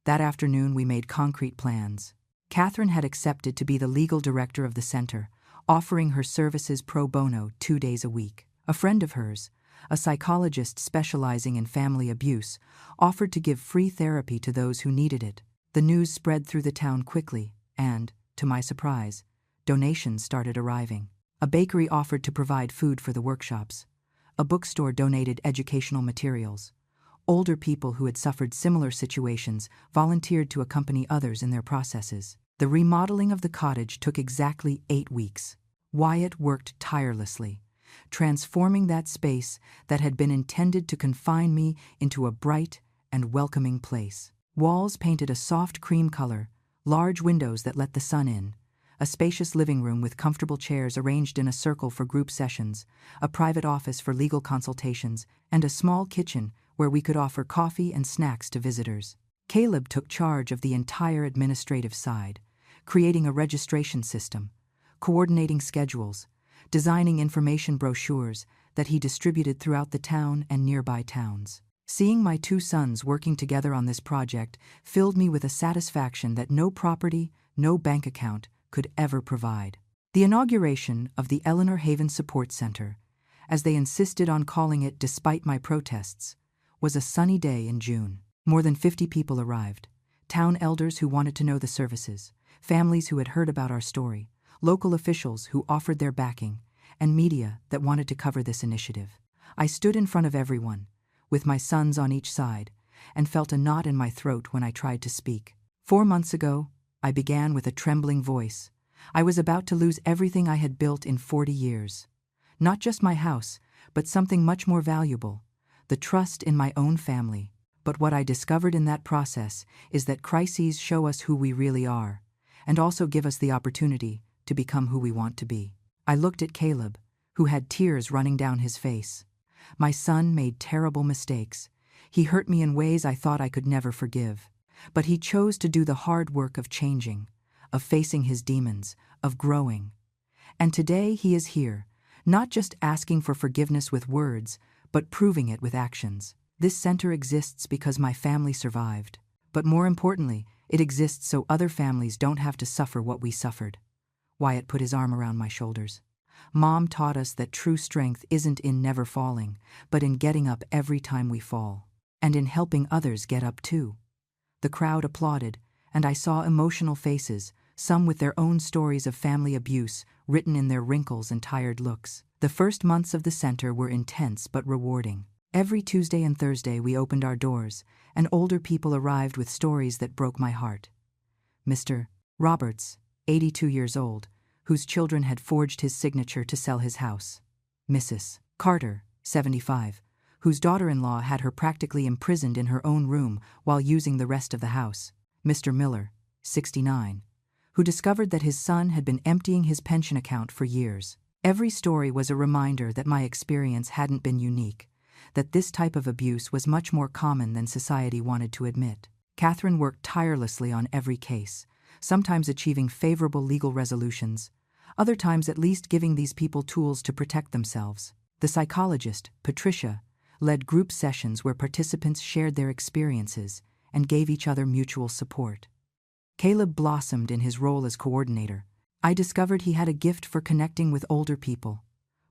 S1: That afternoon we made concrete plans. Catherine had accepted to be the legal director of the center, offering her services pro bono 2 days a week. A friend of hers, a psychologist specializing in family abuse, offered to give free therapy to those who needed it. The news spread through the town quickly, and, to my surprise, donations started arriving. A bakery offered to provide food for the workshops. A bookstore donated educational materials. Older people who had suffered similar situations volunteered to accompany others in their processes. The remodeling of the cottage took exactly 8 weeks. Wyatt worked tirelessly, transforming that space that had been intended to confine me into a bright and welcoming place. Walls painted a soft cream color, large windows that let the sun in, a spacious living room with comfortable chairs arranged in a circle for group sessions, a private office for legal consultations, and a small kitchen where we could offer coffee and snacks to visitors. Caleb took charge of the entire administrative side, creating a registration system, coordinating schedules, designing information brochures that he distributed throughout the town and nearby towns. Seeing my 2 sons working together on this project filled me with a satisfaction that no property, no bank account could ever provide. The inauguration of the Eleanor Haven Support Center, as they insisted on calling it despite my protests, was a sunny day in June. More than 50 people arrived, town elders who wanted to know the services, families who had heard about our story, local officials who offered their backing, and media that wanted to cover this initiative. I stood in front of everyone, with my sons on each side, and felt a knot in my throat when I tried to speak. 4 months ago, I began with a trembling voice. I was about to lose everything I had built in 40 years. Not just my house, but something much more valuable, the trust in my own family. But what I discovered in that process is that crises show us who we really are, and also give us the opportunity to become who we want to be. I looked at Caleb, who had tears running down his face. My son made terrible mistakes. He hurt me in ways I thought I could never forgive. But he chose to do the hard work of changing, of facing his demons, of growing. And today he is here, not just asking for forgiveness with words, but proving it with actions. This center exists because my family survived. But more importantly, it exists so other families don't have to suffer what we suffered. Wyatt put his arm around my shoulders. Mom taught us that true strength isn't in never falling, but in getting up every time we fall. And in helping others get up too. The crowd applauded, and I saw emotional faces, some with their own stories of family abuse written in their wrinkles and tired looks. The first months of the center were intense but rewarding. Every Tuesday and Thursday we opened our doors, and older people arrived with stories that broke my heart. Mr. Roberts, 82 years old, whose children had forged his signature to sell his house. Mrs. Carter, 75, whose daughter-in-law had her practically imprisoned in her own room while using the rest of the house. Mr. Miller, 69, who discovered that his son had been emptying his pension account for years. Every story was a reminder that my experience hadn't been unique, that this type of abuse was much more common than society wanted to admit. Catherine worked tirelessly on every case, sometimes achieving favorable legal resolutions, other times at least giving these people tools to protect themselves. The psychologist, Patricia, led group sessions where participants shared their experiences, and gave each other mutual support. Caleb blossomed in his role as coordinator. I discovered he had a gift for connecting with older people,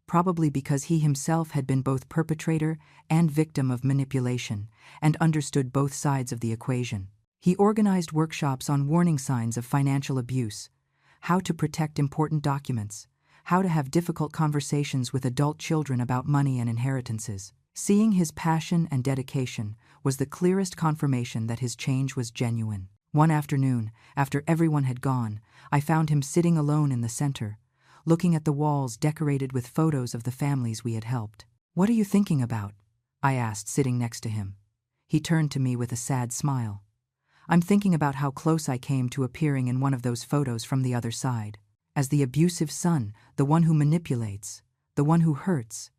S1: probably because he himself had been both perpetrator and victim of manipulation and understood both sides of the equation. He organized workshops on warning signs of financial abuse, how to protect important documents, how to have difficult conversations with adult children about money and inheritances. Seeing his passion and dedication was the clearest confirmation that his change was genuine. One afternoon, after everyone had gone, I found him sitting alone in the center, looking at the walls decorated with photos of the families we had helped. "What are you thinking about?" I asked, sitting next to him. He turned to me with a sad smile. "I'm thinking about how close I came to appearing in one of those photos from the other side, as the abusive son, the one who manipulates, the one who hurts.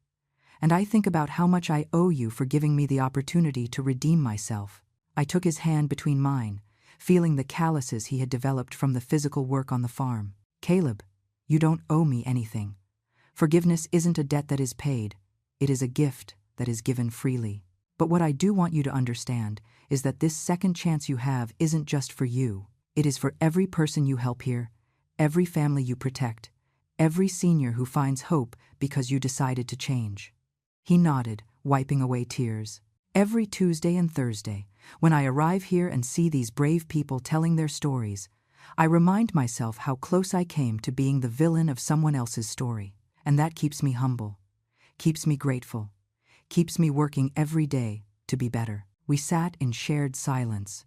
S1: And I think about how much I owe you for giving me the opportunity to redeem myself." I took his hand between mine, feeling the calluses he had developed from the physical work on the farm. "Caleb, you don't owe me anything. Forgiveness isn't a debt that is paid, it is a gift that is given freely. But what I do want you to understand is that this second chance you have isn't just for you. It is for every person you help here, every family you protect, every senior who finds hope because you decided to change." He nodded, wiping away tears. Every Tuesday and Thursday, when I arrive here and see these brave people telling their stories, I remind myself how close I came to being the villain of someone else's story. And that keeps me humble, keeps me grateful, keeps me working every day to be better. We sat in shared silence,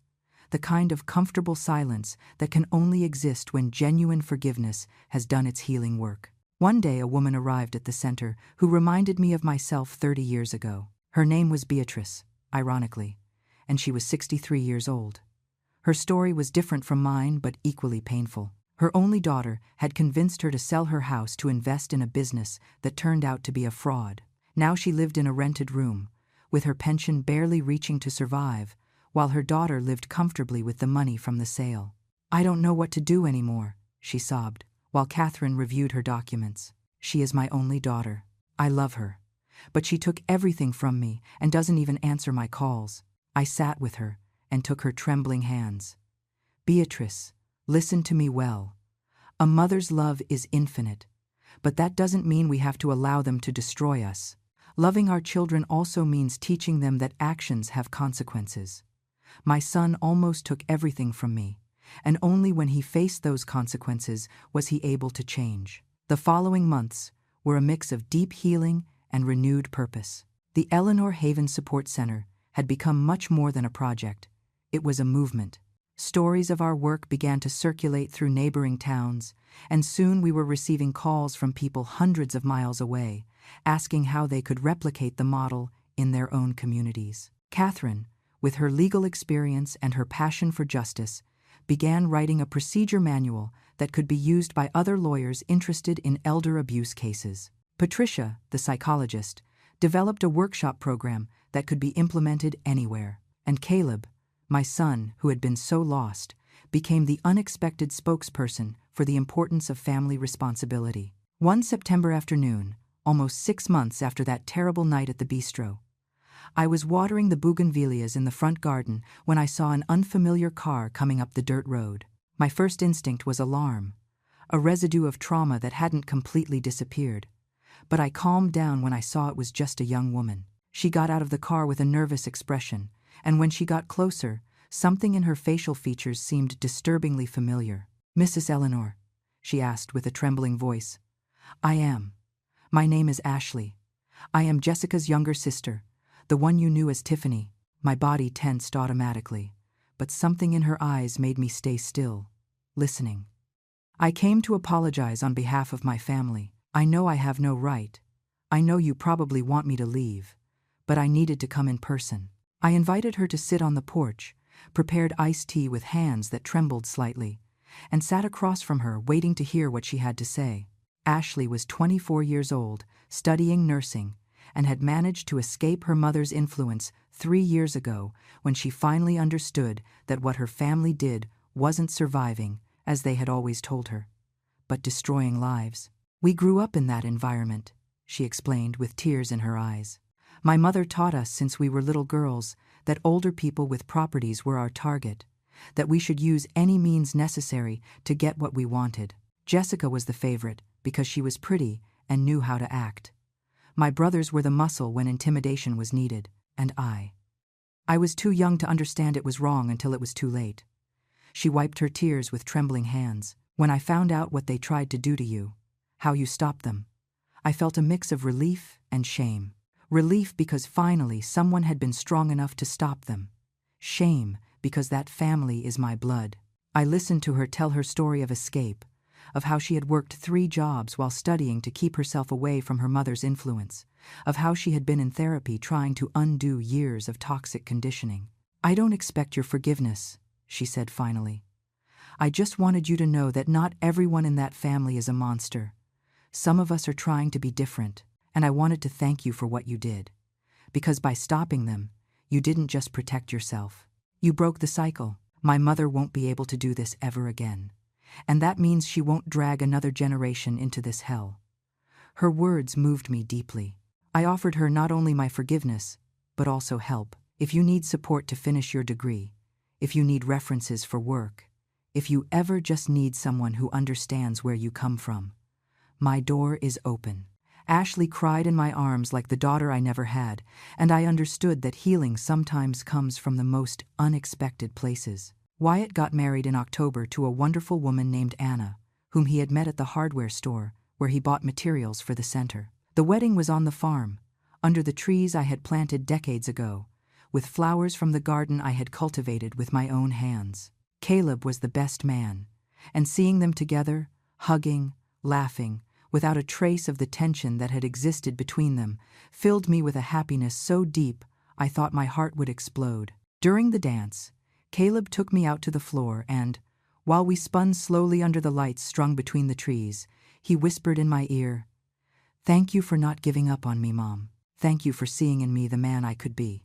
S1: the kind of comfortable silence that can only exist when genuine forgiveness has done its healing work. One day a woman arrived at the center who reminded me of myself 30 years ago. Her name was Beatrice, ironically, and she was 63 years old. Her story was different from mine, but equally painful. Her only daughter had convinced her to sell her house to invest in a business that turned out to be a fraud. Now she lived in a rented room, with her pension barely reaching to survive, while her daughter lived comfortably with the money from the sale. "I don't know what to do anymore," she sobbed, while Catherine reviewed her documents. "She is my only daughter. I love her. But she took everything from me and doesn't even answer my calls." I sat with her and took her trembling hands. "Beatrice, listen to me well. A mother's love is infinite, but that doesn't mean we have to allow them to destroy us. Loving our children also means teaching them that actions have consequences. My son almost took everything from me, and only when he faced those consequences was he able to change." The following months were a mix of deep healing and renewed purpose. The Eleanor Haven Support Center had become much more than a project. It was a movement. Stories of our work began to circulate through neighboring towns, and soon we were receiving calls from people hundreds of miles away, asking how they could replicate the model in their own communities. Catherine, with her legal experience and her passion for justice, began writing a procedure manual that could be used by other lawyers interested in elder abuse cases. Patricia, the psychologist, developed a workshop program that could be implemented anywhere. And Caleb, my son, who had been so lost, became the unexpected spokesperson for the importance of family responsibility. One September afternoon, almost 6 months after that terrible night at the bistro, I was watering the bougainvilleas in the front garden when I saw an unfamiliar car coming up the dirt road. My first instinct was alarm, a residue of trauma that hadn't completely disappeared. But I calmed down when I saw it was just a young woman. She got out of the car with a nervous expression, and when she got closer, something in her facial features seemed disturbingly familiar. "Mrs. Eleanor?" she asked with a trembling voice. "I am. My name is Ashley. I am Jessica's younger sister, the one you knew as Tiffany." My body tensed automatically, but something in her eyes made me stay still, listening. "I came to apologize on behalf of my family. I know I have no right. I know you probably want me to leave, but I needed to come in person." I invited her to sit on the porch, prepared iced tea with hands that trembled slightly, and sat across from her waiting to hear what she had to say. Ashley was 24 years old, studying nursing, and had managed to escape her mother's influence 3 years ago when she finally understood that what her family did wasn't surviving, as they had always told her, but destroying lives. "We grew up in that environment," she explained with tears in her eyes. My mother taught us since we were little girls that older people with properties were our target, that we should use any means necessary to get what we wanted. Jessica was the favorite because she was pretty and knew how to act. My brothers were the muscle when intimidation was needed, and I was too young to understand it was wrong until it was too late. She wiped her tears with trembling hands. When I found out what they tried to do to you, how you stopped them, I felt a mix of relief and shame. Relief because finally someone had been strong enough to stop them. Shame because that family is my blood. I listened to her tell her story of escape, of how she had worked 3 jobs while studying to keep herself away from her mother's influence, of how she had been in therapy trying to undo years of toxic conditioning. "I don't expect your forgiveness," she said finally. "I just wanted you to know that not everyone in that family is a monster. Some of us are trying to be different, and I wanted to thank you for what you did. Because by stopping them, you didn't just protect yourself. You broke the cycle. My mother won't be able to do this ever again. And that means she won't drag another generation into this hell." Her words moved me deeply. I offered her not only my forgiveness, but also help. If you need support to finish your degree, if you need references for work, if you ever just need someone who understands where you come from, my door is open. Ashley cried in my arms like the daughter I never had, and I understood that healing sometimes comes from the most unexpected places. Wyatt got married in October to a wonderful woman named Anna, whom he had met at the hardware store where he bought materials for the center. The wedding was on the farm, under the trees I had planted decades ago, with flowers from the garden I had cultivated with my own hands. Caleb was the best man, and seeing them together, hugging, laughing, without a trace of the tension that had existed between them, filled me with a happiness so deep I thought my heart would explode. During the dance, Caleb took me out to the floor and, while we spun slowly under the lights strung between the trees, he whispered in my ear, "Thank you for not giving up on me, Mom. Thank you for seeing in me the man I could be,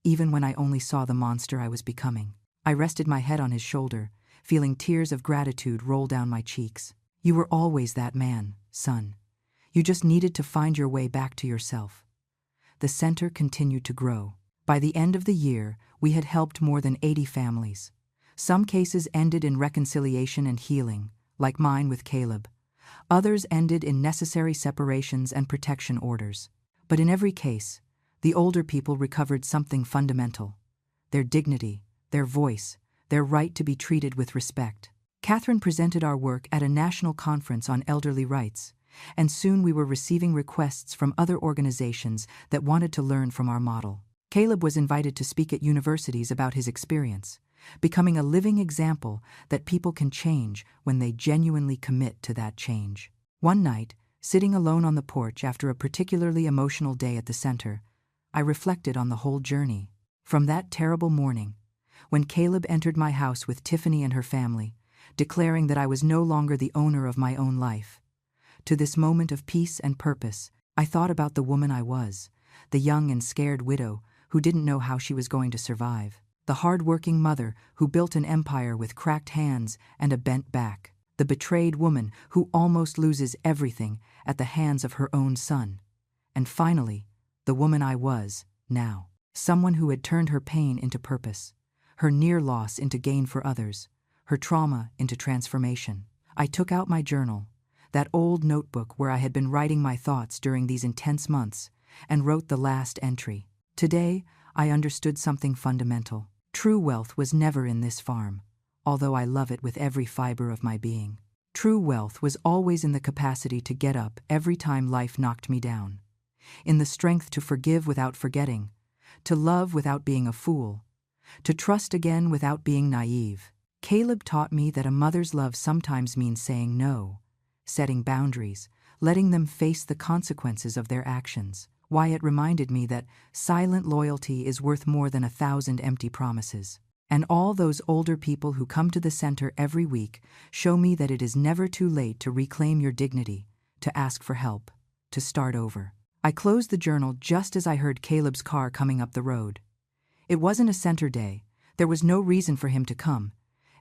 S1: even when I only saw the monster I was becoming." I rested my head on his shoulder, feeling tears of gratitude roll down my cheeks. "You were always that man, son. You just needed to find your way back to yourself." The center continued to grow. By the end of the year, we had helped more than 80 families. Some cases ended in reconciliation and healing, like mine with Caleb. Others ended in necessary separations and protection orders. But in every case, the older people recovered something fundamental: their dignity, their voice, their right to be treated with respect. Catherine presented our work at a national conference on elderly rights, and soon we were receiving requests from other organizations that wanted to learn from our model. Caleb was invited to speak at universities about his experience, becoming a living example that people can change when they genuinely commit to that change. One night, sitting alone on the porch after a particularly emotional day at the center, I reflected on the whole journey. From that terrible morning, when Caleb entered my house with Tiffany and her family, declaring that I was no longer the owner of my own life, to this moment of peace and purpose, I thought about the woman I was, the young and scared widow who didn't know how she was going to survive, the hard-working mother who built an empire with cracked hands and a bent back, the betrayed woman who almost loses everything at the hands of her own son, and finally, the woman I was now, someone who had turned her pain into purpose, her near loss into gain for others, her trauma into transformation. I took out my journal, that old notebook where I had been writing my thoughts during these intense months, and wrote the last entry. Today, I understood something fundamental. True wealth was never in this farm, although I love it with every fiber of my being. True wealth was always in the capacity to get up every time life knocked me down, in the strength to forgive without forgetting, to love without being a fool, to trust again without being naive. Caleb taught me that a mother's love sometimes means saying no, setting boundaries, letting them face the consequences of their actions. Wyatt reminded me that silent loyalty is worth more than 1,000 empty promises. And all those older people who come to the center every week show me that it is never too late to reclaim your dignity, to ask for help, to start over. I closed the journal just as I heard Caleb's car coming up the road. It wasn't a center day. There was no reason for him to come,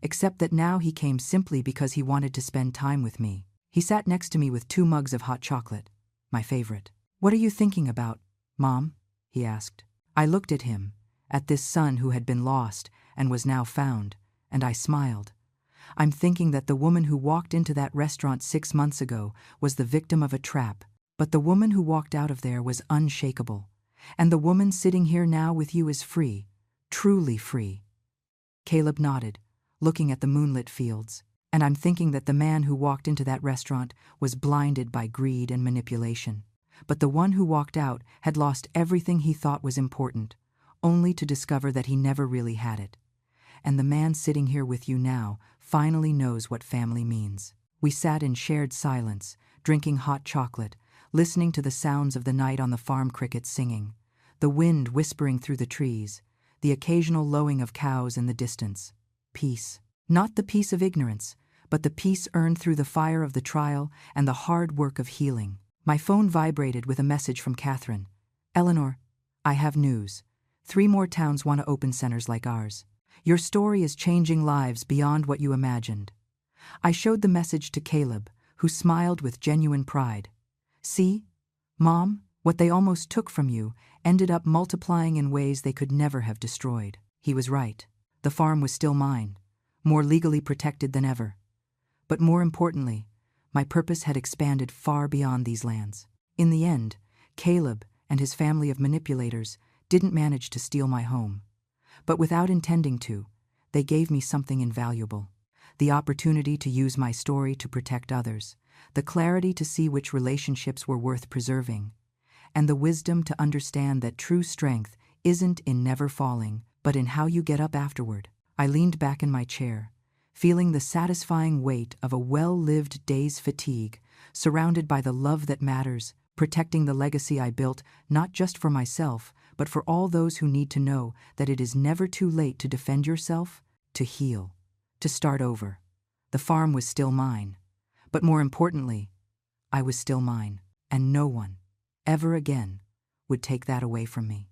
S1: except that now he came simply because he wanted to spend time with me. He sat next to me with 2 mugs of hot chocolate, my favorite. "What are you thinking about, Mom?" he asked. I looked at him, at this son who had been lost and was now found, and I smiled. I'm thinking that the woman who walked into that restaurant 6 months ago was the victim of a trap, but the woman who walked out of there was unshakable. And the woman sitting here now with you is free, truly free. Caleb nodded, looking at the moonlit fields. And I'm thinking that the man who walked into that restaurant was blinded by greed and manipulation. But the one who walked out had lost everything he thought was important, only to discover that he never really had it. And the man sitting here with you now finally knows what family means. We sat in shared silence, drinking hot chocolate, listening to the sounds of the night on the farm crickets singing, the wind whispering through the trees, the occasional lowing of cows in the distance. Peace. Not the peace of ignorance, but the peace earned through the fire of the trial and the hard work of healing. My phone vibrated with a message from Catherine. Eleanor, I have news. 3 more towns want to open centers like ours. Your story is changing lives beyond what you imagined. I showed the message to Caleb, who smiled with genuine pride. See, Mom, what they almost took from you ended up multiplying in ways they could never have destroyed. He was right. The farm was still mine, more legally protected than ever. But more importantly, my purpose had expanded far beyond these lands. In the end, Caleb and his family of manipulators didn't manage to steal my home. But without intending to, they gave me something invaluable. The opportunity to use my story to protect others, the clarity to see which relationships were worth preserving, and the wisdom to understand that true strength isn't in never falling, but in how you get up afterward. I leaned back in my chair, feeling the satisfying weight of a well-lived day's fatigue, surrounded by the love that matters, protecting the legacy I built not just for myself, but for all those who need to know that it is never too late to defend yourself, to heal, to start over. The farm was still mine, but more importantly, I was still mine, and no one, ever again, would take that away from me.